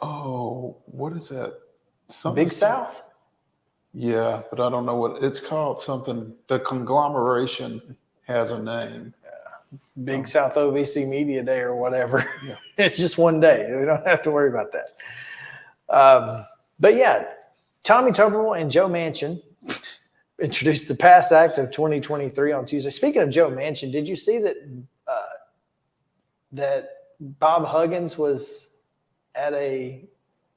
Oh, what is that? Big South? Yeah, but I don't know what it's called. Something, the conglomeration has a name. Big South OVC Media Day or whatever. Yeah. It's just one day. We don't have to worry about that. But yeah, Tommy Tuberville and Joe Manchin introduced the PASS Act of 2023 on Tuesday. Speaking of Joe Manchin, did you see that that Bob Huggins was at a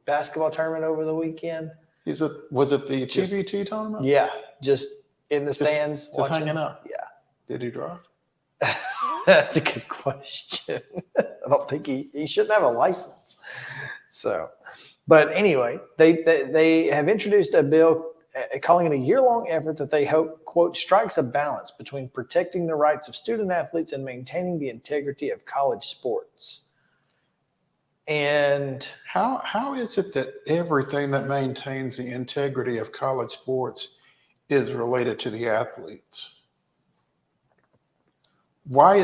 basketball tournament over the weekend? Was it the TBT tournament? Yeah, just in the stands. Just hanging out. Yeah. Did he drive? That's a good question. I don't think he shouldn't have a license. So, but anyway, they have introduced a bill calling it a year-long effort that they hope, quote, strikes a balance between protecting the rights of student athletes and maintaining the integrity of college sports. And how is it that everything that maintains the integrity of college sports is related to the athletes? Why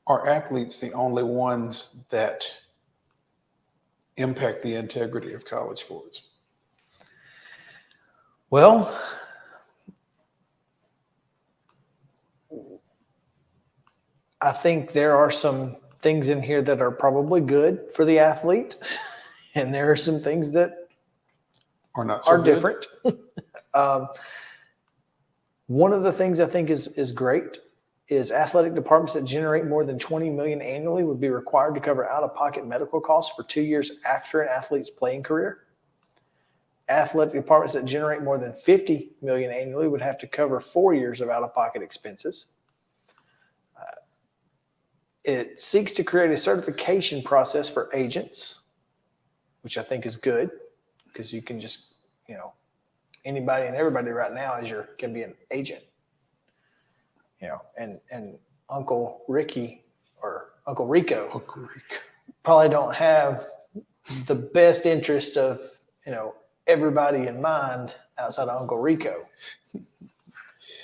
are athletes the only ones that impact the integrity of college sports? Well, I think there are some things in here that are probably good for the athlete, and there are some things that are not so different. One of the things I think is great is athletic departments that generate more than $20 million annually would be required to cover out-of-pocket medical costs for 2 years after an athlete's playing career. Athletic departments that generate more than $50 million annually would have to cover 4 years of out-of-pocket expenses. It seeks to create a certification process for agents, which I think is good because you can just, anybody and everybody right now can be an agent. And Uncle Ricky or Uncle Rico probably don't have the best interest of, everybody in mind outside of Uncle Rico.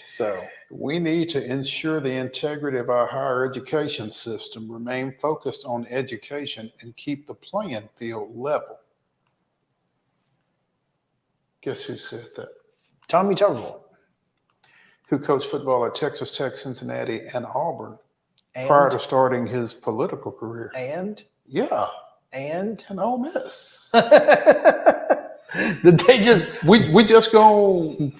So we need to ensure the integrity of our higher education system, remain focused on education, and keep the playing field level. Guess who said that? Tommy Tuberville. Who coached football at Texas Tech, Cincinnati, and Auburn prior to starting his political career. And? Yeah. And Ole Miss. Did they just... We just go...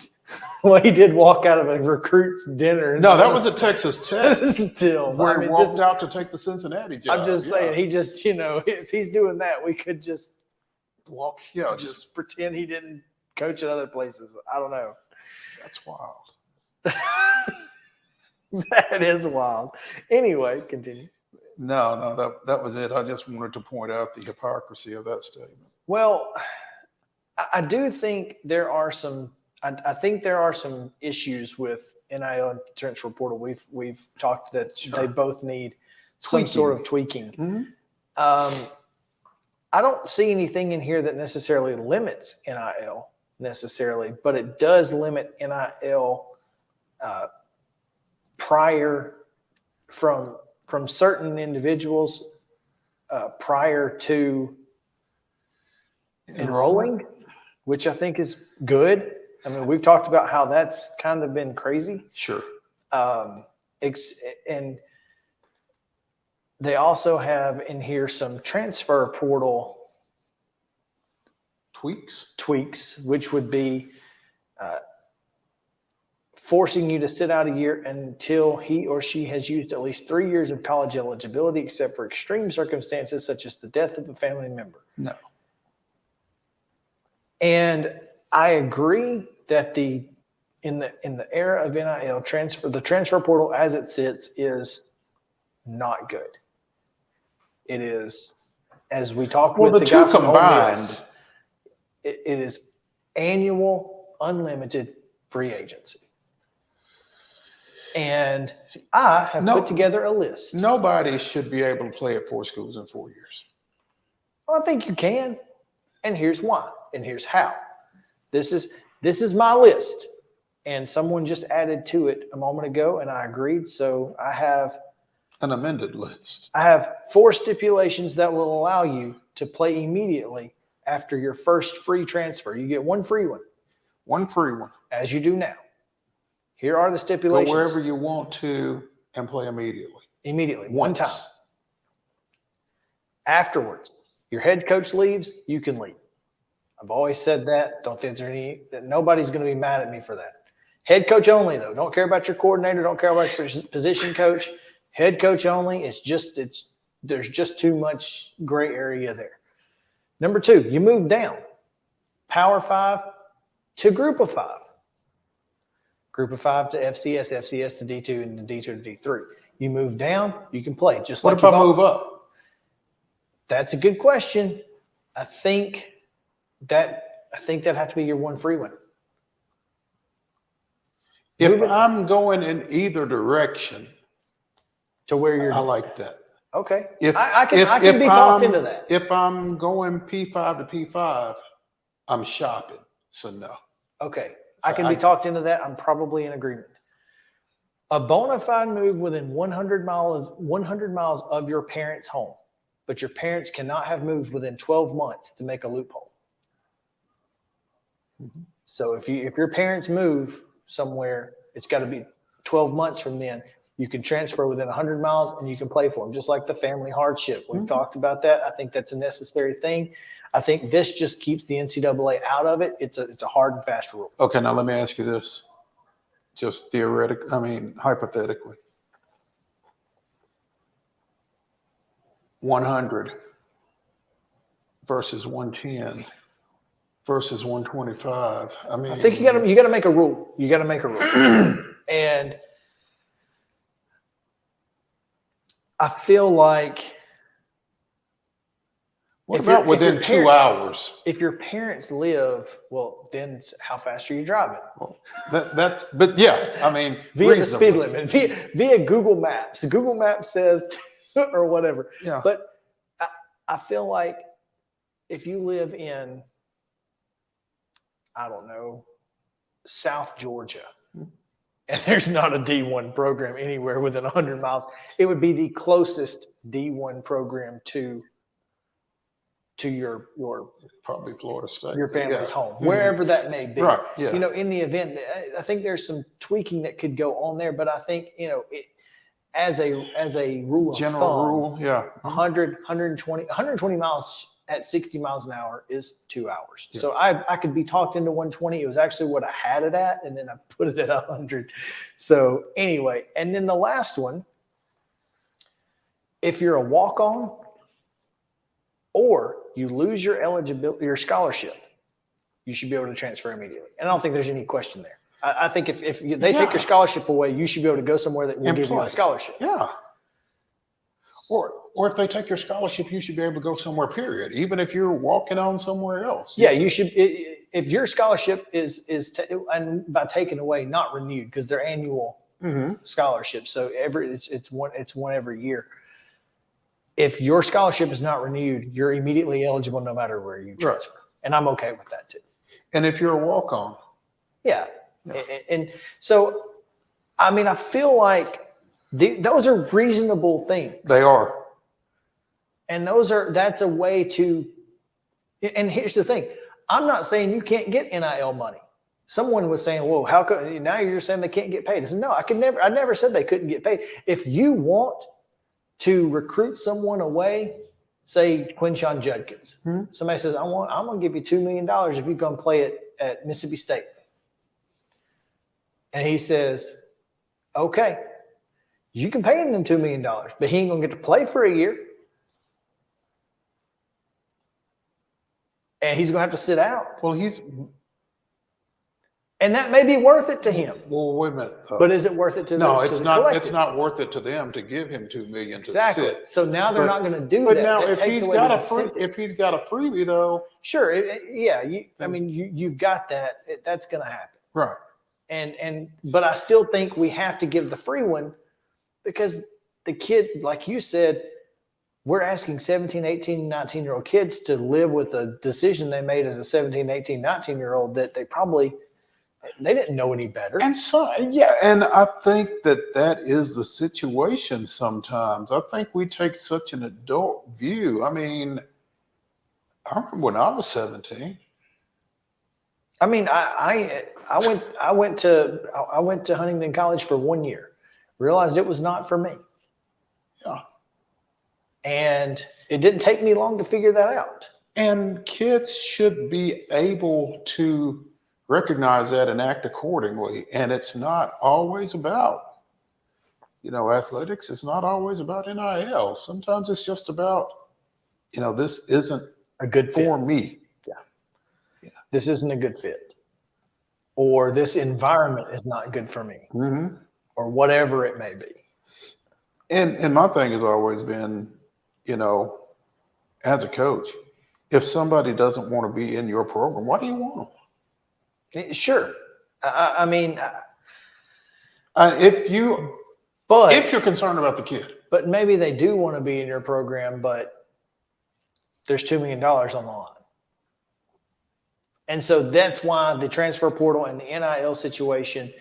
Well, he did walk out of a recruit's dinner. No, that was at Texas Tech. Still. Where he walked out to take the Cincinnati job. I'm just saying, he just, if he's doing that, we could just walk, just pretend he didn't coach at other places. I don't know. That's wild. That is wild. Anyway, continue. No, that was it. I just wanted to point out the hypocrisy of that statement. Well, I do think there are some. I think there are some issues with NIL and transfer portal. We've talked that they both need some sort of tweaking. Mm-hmm. I don't see anything in here that necessarily limits NIL necessarily, but it does limit NIL prior from certain individuals prior to enrolling, which I think is good. I mean, we've talked about how that's kind of been crazy. Sure. And they also have in here some transfer portal tweaks, which would be forcing you to sit out a year until he or she has used at least 3 years of college eligibility, except for extreme circumstances such as the death of a family member. No. And I agree that in the era of NIL the transfer portal as it sits is not good. It is, as we talked with the guy from Ole Miss, it is annual, unlimited free agency. And I have put together a list. Nobody should be able to play at 4 schools in 4 years. Well, I think you can. And here's why. And here's how. This is my list. And someone just added to it a moment ago, and I agreed. So I have an amended list. I have 4 stipulations that will allow you to play immediately after your first free transfer. You get 1 free one. 1 free one. As you do now. Here are the stipulations. Go wherever you want to and play immediately. Immediately. One time. Afterwards, your head coach leaves, you can leave. I've always said that. Don't think that nobody's going to be mad at me for that. Head coach only, though. Don't care about your coordinator. Don't care about your position coach. Head coach only. There's just too much gray area there. Number 2, you move down. Power 5 to Group of 5. Group of 5 to FCS, FCS to D2, and D2 to D3. You move down, you can play. Just like what about move up? That's a good question. I think that'd have to be your 1 free one. If I'm going in either direction, to where you're, I like that. Okay. I can be talked into that. If I'm going P5 to P5, I'm shopping. So no. Okay. I can be talked into that. I'm probably in agreement. A bona fide move within 100 miles of your parents' home, but your parents cannot have moved within 12 months to make a loophole. Mm-hmm. So if your parents move somewhere, it's got to be 12 months from then. You can transfer within 100 miles and you can play for them, just like the family hardship. We've talked about that. I think that's a necessary thing. I think this just keeps the NCAA out of it. It's a hard and fast rule. Okay, now let me ask you this. Just hypothetically. 100 versus 110 versus 125. I think you got to make a rule. You got to make a rule. And I feel like what about within 2 hours? If your parents live, well, then how fast are you driving? Well, but yeah, I mean, via the speed limit, via Google Maps. Google Maps says, or whatever. Yeah. But I feel like if you live in, I don't know, South Georgia, and there's not a D1 program anywhere within 100 miles, it would be the closest D1 program to your probably Florida State, your family's home, wherever that may be. Right. Yeah. You know, in the event, I think there's some tweaking that could go on there, but I think, as a rule of general thumb, rule, yeah, 120 miles at 60 miles an hour is 2 hours. Yeah. So I could be talked into 120. It was actually what I had it at, and then I put it at 100. So anyway, and then the last one, if you're a walk-on or you lose your eligibility, your scholarship, you should be able to transfer immediately. And I don't think there's any question there. I think if they take your scholarship away, you should be able to go somewhere that will give you a scholarship. Yeah. Or if they take your scholarship, you should be able to go somewhere, period. Even if you're walking on somewhere else. Yeah, you should. If your scholarship is and by taken away, not renewed, because they're annual scholarships. So it's one every year. If your scholarship is not renewed, you're immediately eligible no matter where you transfer. Right. And I'm okay with that too. And if you're a walk-on. Yeah. And so, I mean, I feel like those are reasonable things. They are. And that's a way to, and here's the thing. I'm not saying you can't get NIL money. Someone was saying, well, how could, now you're saying they can't get paid. I said, no, I never said they couldn't get paid. If you want to recruit someone away, say Quinshon Judkins. Somebody says, I'm going to give you $2 million if you come play at Mississippi State. And he says, okay, you can pay him them $2 million, but he ain't going to get to play for a year. And he's going to have to sit out. Well, and that may be worth it to him. Well, wait a minute. But is it worth it to them? No, it's not. It's not worth it to them to give him $2 million to sit. So now they're not going to do that. But now, if he's got a freebie, though, sure, I mean, you've got that. That's going to happen, right? But I still think we have to give the free one because the kid, like you said, we're asking 17, 18, 19-year-old kids to live with a decision they made as a 17, 18, 19-year-old that they didn't know any better. And so, yeah, and I think that is the situation sometimes. I think we take such an adult view. I mean, I remember when I was 17. I mean, I went to Huntington College for 1 year, realized it was not for me. Yeah. And it didn't take me long to figure that out. And kids should be able to recognize that and act accordingly. And it's not always about, athletics. It's not always about NIL. Sometimes it's just about, this isn't a good for fit. Me. Yeah. This isn't a good fit. Or this environment is not good for me. Mm-hmm. Or whatever it may be. And my thing has always been, as a coach, if somebody doesn't want to be in your program, why do you want them? Sure. I mean, if you're concerned about the kid, but maybe they do want to be in your program, but there's $2 million on the line. And so that's why the transfer portal and the NIL situation,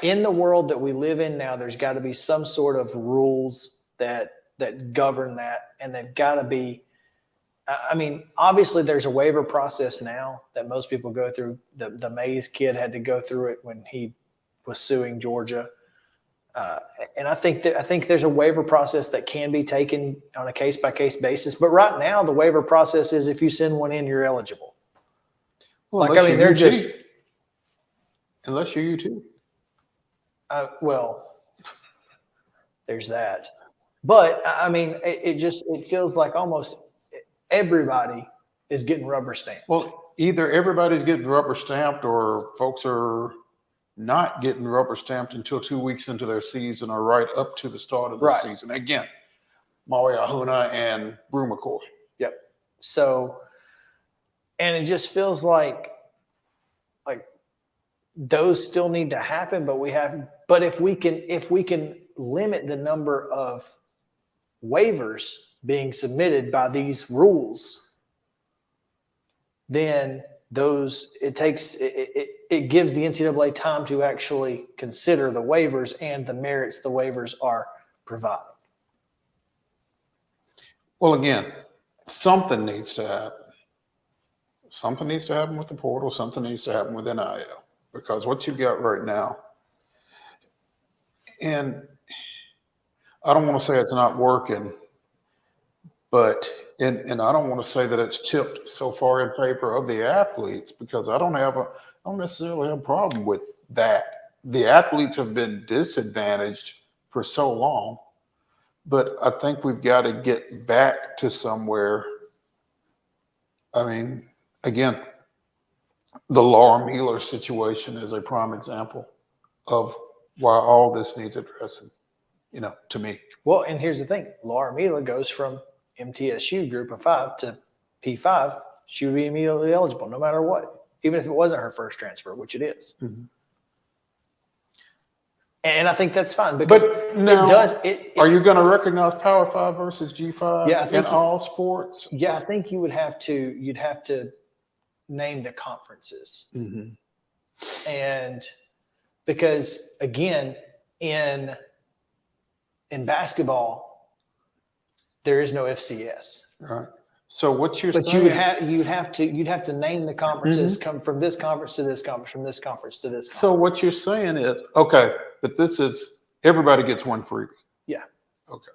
in the world that we live in now, there's got to be some sort of rules that govern that. And they've got to be, I mean, obviously there's a waiver process now that most people go through. The Mays kid had to go through it when he was suing Georgia. And I think there's a waiver process that can be taken on a case by case basis. But right now, the waiver process is if you send one in, you're eligible. Well, Like, I mean, they're just unless you're UT. well, there's that. But I mean, it feels like almost everybody is getting rubber stamped. Well, either everybody's getting rubber stamped or folks are not getting rubber stamped until 2 weeks into their season or right up to the start of the season. Again, Maui Ahuna and Brew McCoy. Yep. So, and it just feels like those still need to happen, but if we can limit the number of waivers being submitted by these rules, then it gives the NCAA time to actually consider the waivers and the merits the waivers are providing. Well, again, something needs to happen. Something needs to happen with the portal. Something needs to happen with NIL, because what you've got right now, and I don't want to say it's not working, but and I don't want to say that it's tipped so far in favor of the athletes, because I don't necessarily have a problem with that. The athletes have been disadvantaged for so long, but I think we've got to get back to somewhere. I mean, again, the Laura Mueller situation is a prime example of why all this needs addressing, to me. Well, and here's the thing. Laura Mueller goes from MTSU group of 5 to P5. She would be immediately eligible no matter what, even if it wasn't her first transfer, which it is. Mm-hmm. And I think that's fine, because now, it does. Are you going to recognize Power 5 versus G5 in all sports? Yeah, I think you'd have to name the conferences. Mm-hmm. And because again, in basketball, there is no FCS. Right. So what you're but saying, you'd have to name the conferences, come from this conference to this conference, from this conference to this conference. So what you're saying is, okay, but this is, everybody gets one freebie. Yeah. Okay.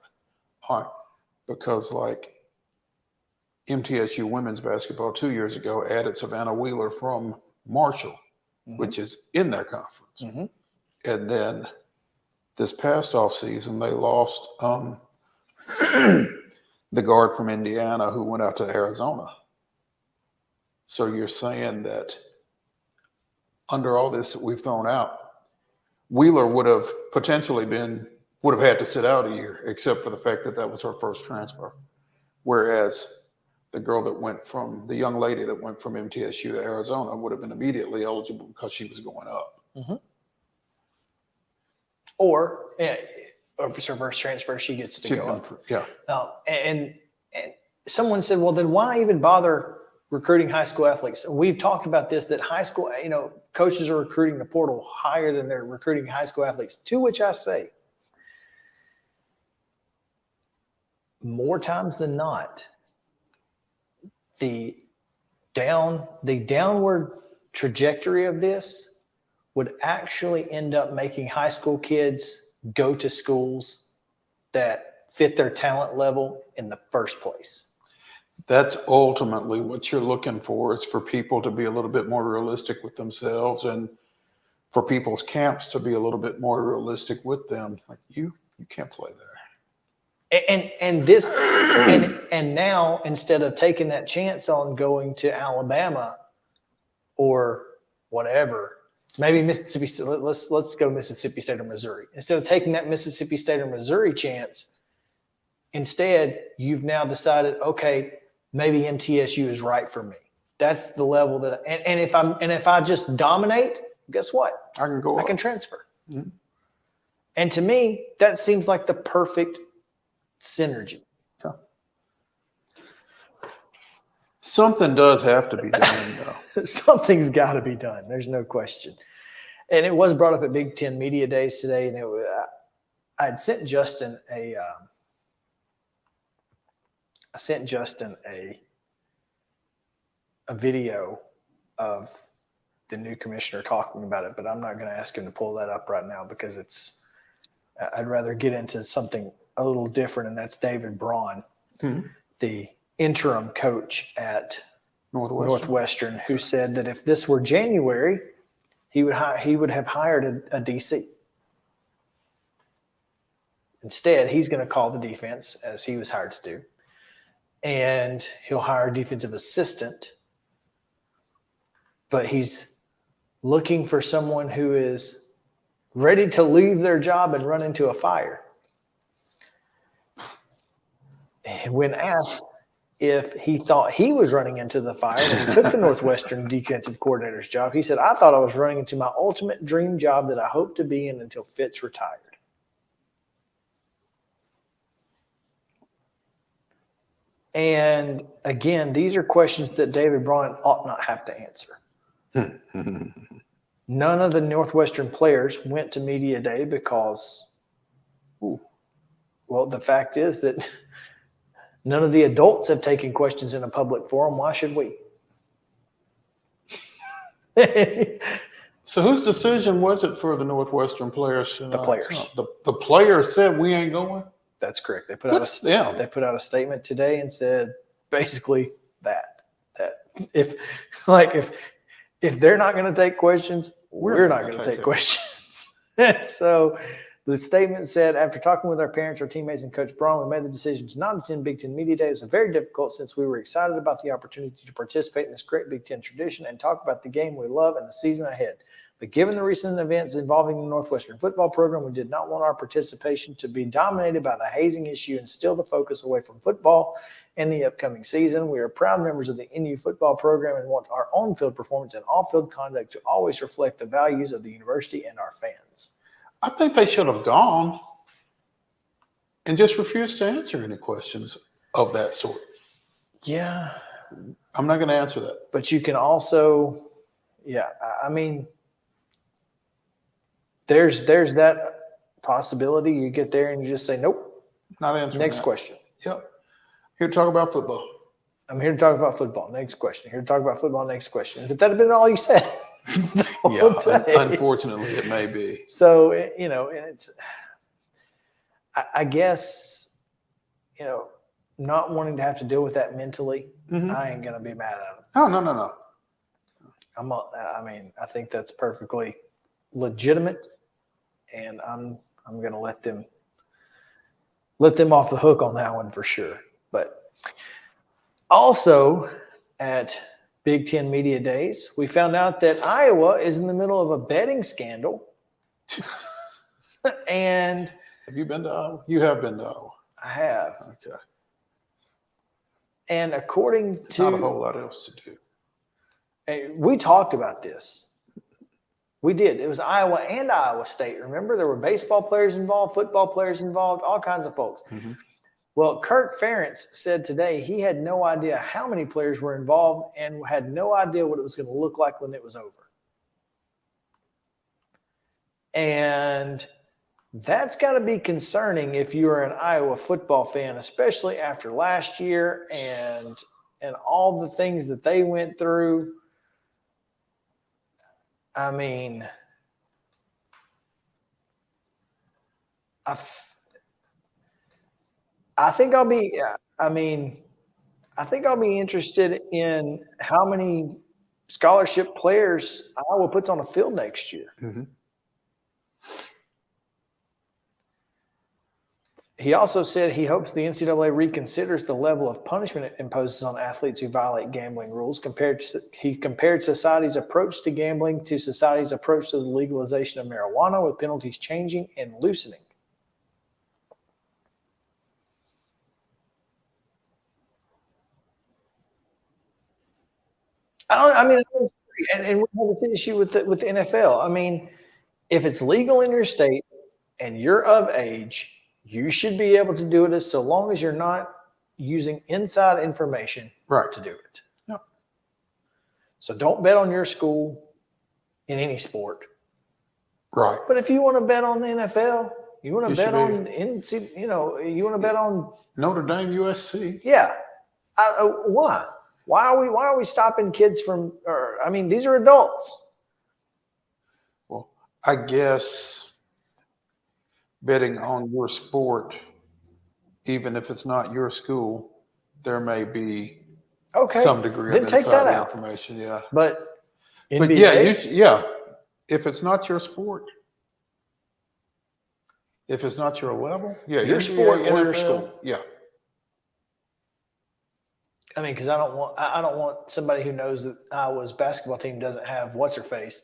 All right. Because like MTSU women's basketball 2 years ago added Savannah Wheeler from Marshall, which is in their conference. Mm-hmm. And then this past offseason, they lost the guard from Indiana who went out to Arizona. So you're saying that under all this that we've thrown out, Wheeler would have had to sit out a year, except for the fact that that was her first transfer. Whereas the young lady that went from MTSU to Arizona would have been immediately eligible because she was going up. Mm-hmm. Or if it's her first transfer, she gets to go up. Yeah. And someone said, well, then why even bother recruiting high school athletes? And we've talked about this, that high school, coaches are recruiting the portal higher than they're recruiting high school athletes, to which I say, more times than not, the downward trajectory of this would actually end up making high school kids go to schools that fit their talent level in the first place. That's ultimately what you're looking for, is for people to be a little bit more realistic with themselves, and for people's camps to be a little bit more realistic with them. Like, you can't play there. And now, instead of taking that chance on going to Alabama or whatever, maybe Mississippi State, let's go Mississippi State or Missouri. Instead of taking that Mississippi State or Missouri chance, instead you've now decided, okay, maybe MTSU is right for me. That's the level that, and if I just dominate, guess what? I can transfer. Mm-hmm. And to me, that seems like the perfect synergy. Yeah. Something does have to be done, though. Something's got to be done. There's no question. And it was brought up at Big Ten Media Days today, and I had sent Justin a video of the new commissioner talking about it, but I'm not going to ask him to pull that up right now because I'd rather get into something a little different, and that's David Braun, the interim coach at Northwestern, who said that if this were January, he would have hired a DC. Instead, he's going to call the defense, as he was hired to do, and he'll hire a defensive assistant. But he's looking for someone who is ready to leave their job and run into a fire. When asked if he thought he was running into the fire when he took the Northwestern defensive coordinator's job, he said, "I thought I was running into my ultimate dream job that I hope to be in until Fitz retired." And again, these are questions that David Braun ought not have to answer. None of the Northwestern players went to media day because, well, the fact is that none of the adults have taken questions in a public forum. Why should we? So whose decision was it for the Northwestern players? The players. The players said we ain't going? That's correct. They put out a statement today and said basically that if they're not going to take questions, we're not going to take questions. So the statement said, after talking with our parents, our teammates, and Coach Braun, we made the decision to not attend Big Ten Media Day. It was very difficult since we were excited about the opportunity to participate in this great Big Ten tradition and talk about the game we love and the season ahead. But given the recent events involving the Northwestern football program, we did not want our participation to be dominated by the hazing issue and steal the focus away from football in the upcoming season. We are proud members of the NU football program and want our on-field performance and off-field conduct to always reflect the values of the university and our fans. I think they should have gone and just refused to answer any questions of that sort. Yeah. I'm not going to answer that. But you can also, I mean, there's that possibility. You get there and you just say, nope. Not answering Next that. question. Yep. Here to talk about football. I'm here to talk about football. Next question. Here to talk about football. Next question. But that'd have been all you said. Unfortunately, it may be. So, it's, I guess, not wanting to have to deal with that mentally, I ain't going to be mad at them. Oh, no. I think that's perfectly legitimate, and I'm going to let them off the hook on that one for sure. But also at Big Ten Media Days, we found out that Iowa is in the middle of a betting scandal. And have you been to Iowa? You have been to Iowa. I have. Okay. And according to not a whole lot else to do. We talked about this. We did. It was Iowa and Iowa State. Remember, there were baseball players involved, football players involved, all kinds of folks. Well, Kirk Ferentz said today he had no idea how many players were involved and had no idea what it was going to look like when it was over. And that's got to be concerning if you are an Iowa football fan, especially after last year and all the things that they went through. I mean, I think I'll be interested in how many scholarship players Iowa puts on a field next year. He also said he hopes the NCAA reconsiders the level of punishment it imposes on athletes who violate gambling rules. He compared society's approach to gambling to society's approach to the legalization of marijuana, with penalties changing and loosening. And we have this issue with the NFL. I mean, if it's legal in your state and you're of age, you should be able to do it so long as you're not using inside information to do it. Yep. So don't bet on your school in any sport. Right. But if you want to bet on the NFL, you want to bet on NC, you want to bet on Notre Dame, USC. Yeah. Why? Why are we stopping kids from? These are adults. Well, I guess betting on your sport, even if it's not your school, there may be some degree then of take that insider out. information. Yeah. But But NBA, yeah, if it's not your sport, if it's not your level, yeah, your NBA, sport or your NFL, school. yeah. I mean, because I don't want somebody who knows that Iowa's basketball team doesn't have what's her face,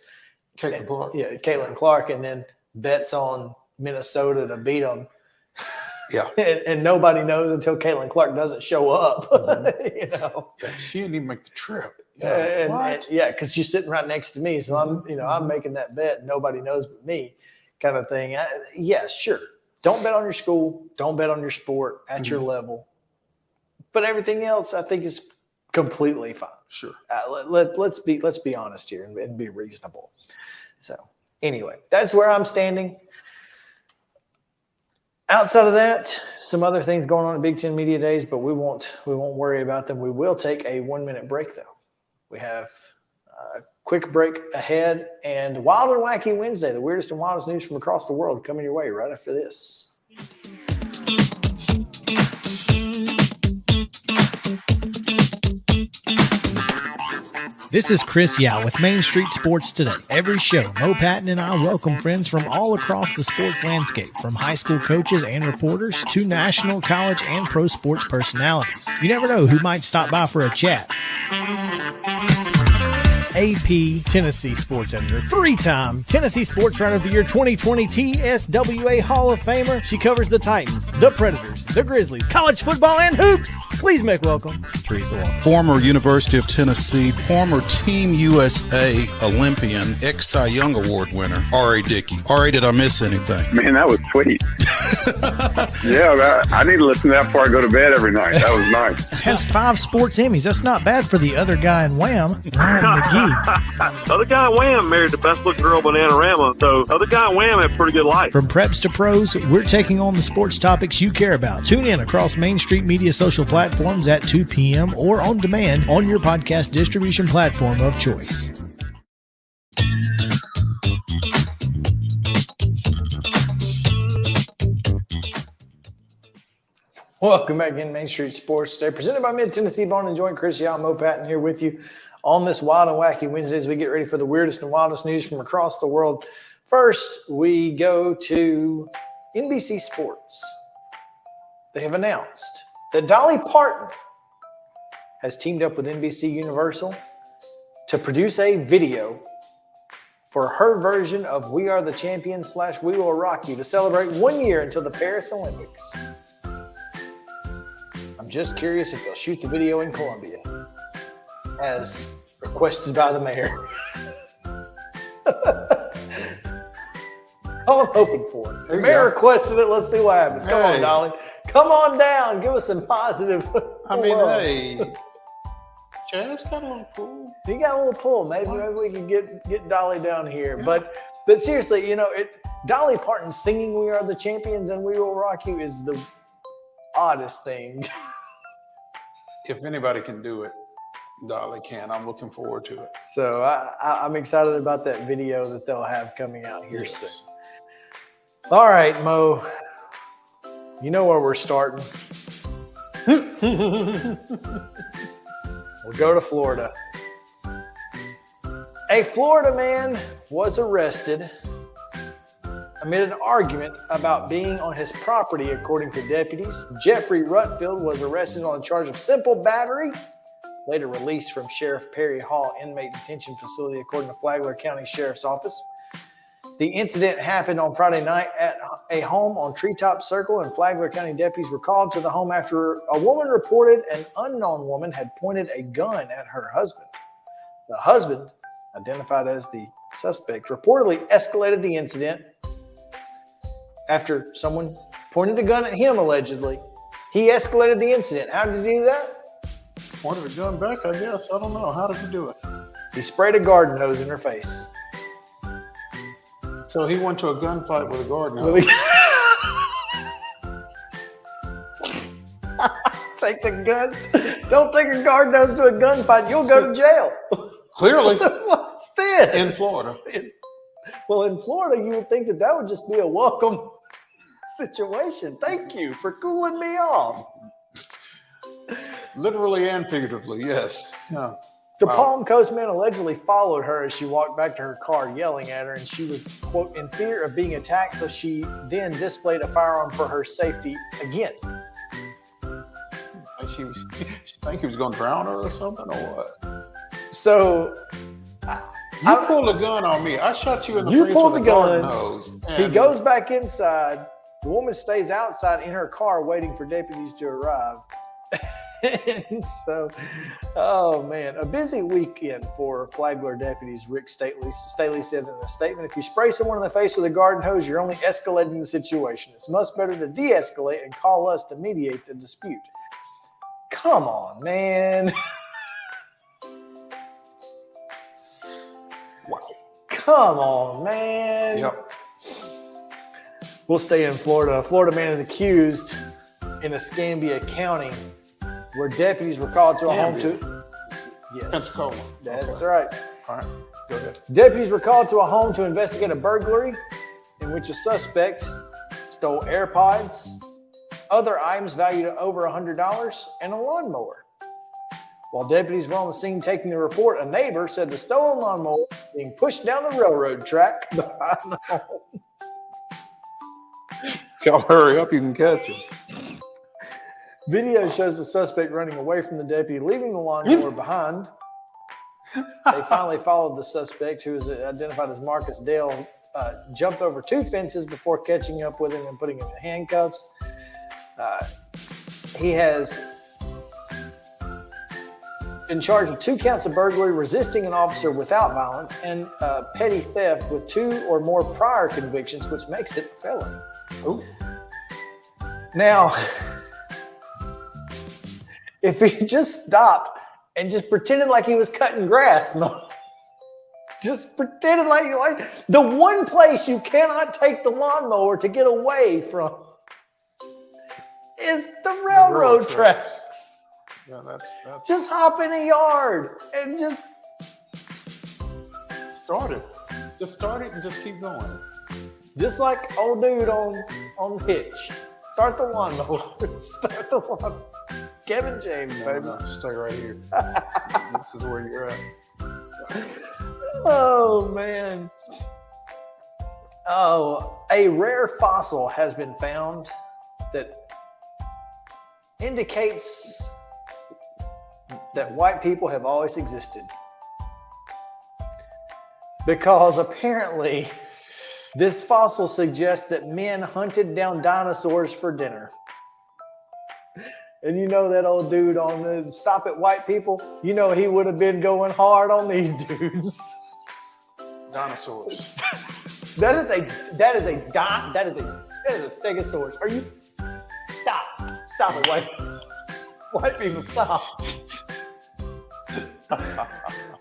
Caitlin Clark. Yeah, Caitlin Clark, and then bets on Minnesota to beat them. Yeah, and nobody knows until Caitlin Clark doesn't show up. You know, yeah, she didn't even make the trip. And because she's sitting right next to me, so I'm making that bet. And nobody knows but me, kind of thing. Yeah, sure. Don't bet on your school. Don't bet on your sport at your level. But everything else, I think, is completely fine. Sure. Let's be honest here and be reasonable. So anyway, that's where I'm standing. Outside of that, some other things going on at Big Ten Media Days, but we won't worry about them. We will take a 1-minute break though. We have a quick break ahead, and Wild and Wacky Wednesday, the weirdest and wildest news from across the world, coming your way right after this. This is Chris Yao with Main Street Sports Today. Every show, Mo Patton and I welcome friends from all across the sports landscape, from high school coaches and reporters to national, college, and pro sports personalities. You never know who might stop by for a chat. AP Tennessee Sports Editor, 3-time Tennessee Sports Writer of the Year 2020 TSWA Hall of Famer. She covers the Titans, the Predators, the Grizzlies, college football, and hoops. Please make welcome Teresa Walker. Former University of Tennessee, former Team USA Olympian, ex-Cy Young Award winner, R.A. Dickey. R.A., did I miss anything? Man, that was sweet. Yeah, I need to listen to that before I go to bed every night. That was nice. Has 5 sports Emmys. That's not bad for the other guy in Wham, Ryan McGee. The other guy in Wham married the best looking girl, Bananarama. So the other guy in Wham had a pretty good life. From preps to pros, we're taking on the sports topics you care about. Tune in across Main Street Media social platforms at 2 p.m. or on demand on your podcast distribution platform of choice. Welcome back in Main Street Sports Today, presented by Mid-Tennessee Bone and Joint. Chris Yao, Mo Patton here with you on this Wild and Wacky Wednesday as we get ready for the weirdest and wildest news from across the world. First, we go to NBC Sports. They have announced that Dolly Parton has teamed up with NBC Universal to produce a video for her version of We Are the Champions / We Will Rock You to celebrate 1 year until the Paris Olympics. I'm just curious if they'll shoot the video in Columbia, as requested by the mayor. All I'm hoping for. The mayor requested it. Let's see what happens. Come on, Dolly. Come on down. Give us some positive. I mean, love. hey, Chaz got a little pull. He got a little pull. Maybe we can get Dolly down here. Yeah. But seriously, Dolly Parton singing "We Are the Champions" and "We Will Rock You" is the oddest thing. If anybody can do it, Dolly can. I'm looking forward to it. So I'm excited about that video that they'll have coming out here soon. All right, Mo. You know where we're starting. We'll go to Florida. A Florida man was arrested amid an argument about being on his property, according to deputies. Jeffrey Rutfield was arrested on a charge of simple battery, later released from Sheriff Perry Hall Inmate Detention Facility, according to Flagler County Sheriff's Office. The incident happened on Friday night at a home on Treetop Circle, and Flagler County deputies were called to the home after a woman reported an unknown woman had pointed a gun at her husband. The husband, identified as the suspect, reportedly escalated the incident after someone pointed a gun at him, allegedly. He escalated the incident. How did he do that? Pointed a gun back, I guess. I don't know. How did he do it? He sprayed a garden hose in her face. So he went to a gunfight with a garden hose. Take the gun. Don't take a garden hose to a gunfight. You'll go to jail. Clearly. What's this? In Florida. Well, in Florida, you would think that would just be a welcome situation. Thank you for cooling me off. Literally and figuratively, yes. Yeah. The Palm Coast man allegedly followed her as she walked back to her car, yelling at her, and she was, quote, in fear of being attacked, so she then displayed a firearm for her safety again. She think he was going to drown her or something, or what? So you pulled a gun on me. I shot you in the face with a garden hose. He goes back inside. The woman stays outside in her car waiting for deputies to arrive. And so, oh man, a busy weekend for Flagler deputies. Rick Staley said in a statement, if you spray someone in the face with a garden hose, you're only escalating the situation. It's much better to de-escalate and call us to mediate the dispute. Come on, man. Wow. Come on, man. Yep. We'll stay in Florida. A Florida man is accused in Escambia County where deputies were called to a home to... Yes. Pensacola. That's right. All right, go ahead. Deputies were called to a home to investigate a burglary in which a suspect stole AirPods, other items valued at over $100, and a lawnmower. While deputies were on the scene taking the report, a neighbor said the stolen lawnmower was being pushed down the railroad track behind the home. If y'all hurry up, you can catch him. Video shows the suspect running away from the deputy, leaving the lawnmower behind. They finally followed the suspect, who is identified as Marcus Dale, jumped over 2 fences before catching up with him and putting him in handcuffs. He has been charged with 2 counts of burglary, resisting an officer without violence, and petty theft with 2 or more prior convictions, which makes it a felony. Ooh. Now, if he just stopped and just pretended like he was cutting grass, just pretended like the one place you cannot take the lawnmower to get away from is the railroad tracks. Yeah, that's just hop in a yard and just start it. Just start it and just keep going. Just like old dude on Hitch. Start the lawnmower. Start the lawnmower. Kevin James, baby. No, stay right here. This is where you're at. Oh, man. Oh, a rare fossil has been found that indicates that white people have always existed. Because apparently this fossil suggests that men hunted down dinosaurs for dinner. And you know that old dude on the Stop It White People? You know he would have been going hard on these dudes. Dinosaurs. That is a stegosaurus. Are you? Stop it, white people, stop.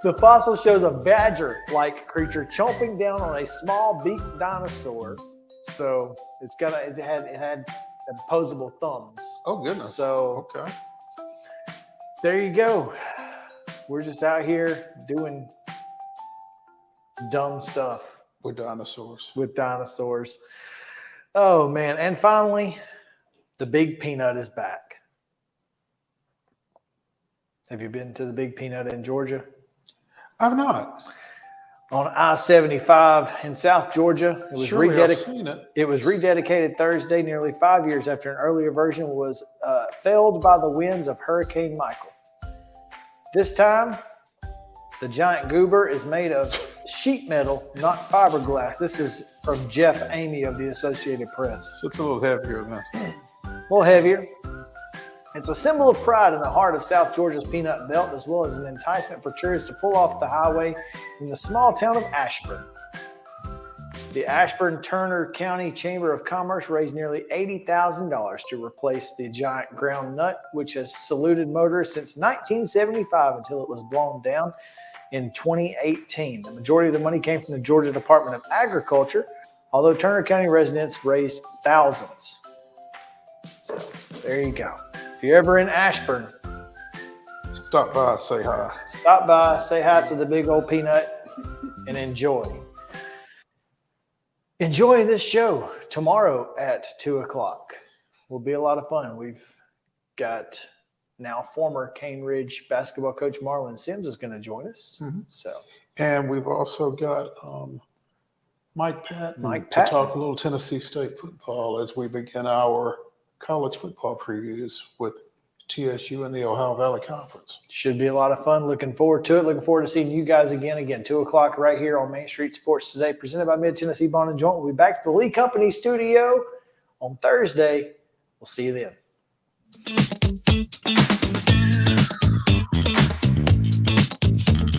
The fossil shows a badger-like creature chomping down on a small beaked dinosaur. So it had opposable thumbs. Oh goodness. So okay. There you go. We're just out here doing dumb stuff with dinosaurs. Oh man. And finally, the Big Peanut is back. Have you been to the Big Peanut in Georgia? I've not. On I-75 in South Georgia. It was It was rededicated Thursday, nearly 5 years after an earlier version was felled by the winds of Hurricane Michael. This time, the giant goober is made of sheet metal, not fiberglass. This is from Jeff Amy of the Associated Press. So it's a little heavier then. A little heavier. It's a symbol of pride in the heart of South Georgia's peanut belt, as well as an enticement for tourists to pull off the highway in the small town of Ashburn. The Ashburn-Turner County Chamber of Commerce raised nearly $80,000 to replace the giant ground nut, which has saluted motorists since 1975 until it was blown down in 2018. The majority of the money came from the Georgia Department of Agriculture, although Turner County residents raised thousands. So there you go. If you're ever in Ashburn, stop by, say hi. Stop by, say hi to the big old peanut, and enjoy. Enjoy this show. tomorrow at 2:00 will be a lot of fun. We've got now former Cane Ridge basketball coach Marlon Sims is going to join us. So, and we've also got Mike Patton to Patton. talk a little Tennessee State football as we begin our college football previews with TSU and the Ohio Valley Conference. Should be a lot of fun. Looking forward to it. Looking forward to seeing you guys again, 2:00 right here on Main Street Sports Today, presented by Mid-Tennessee Bond and Joint. We'll be back to the Lee Company studio on Thursday. We'll see you then.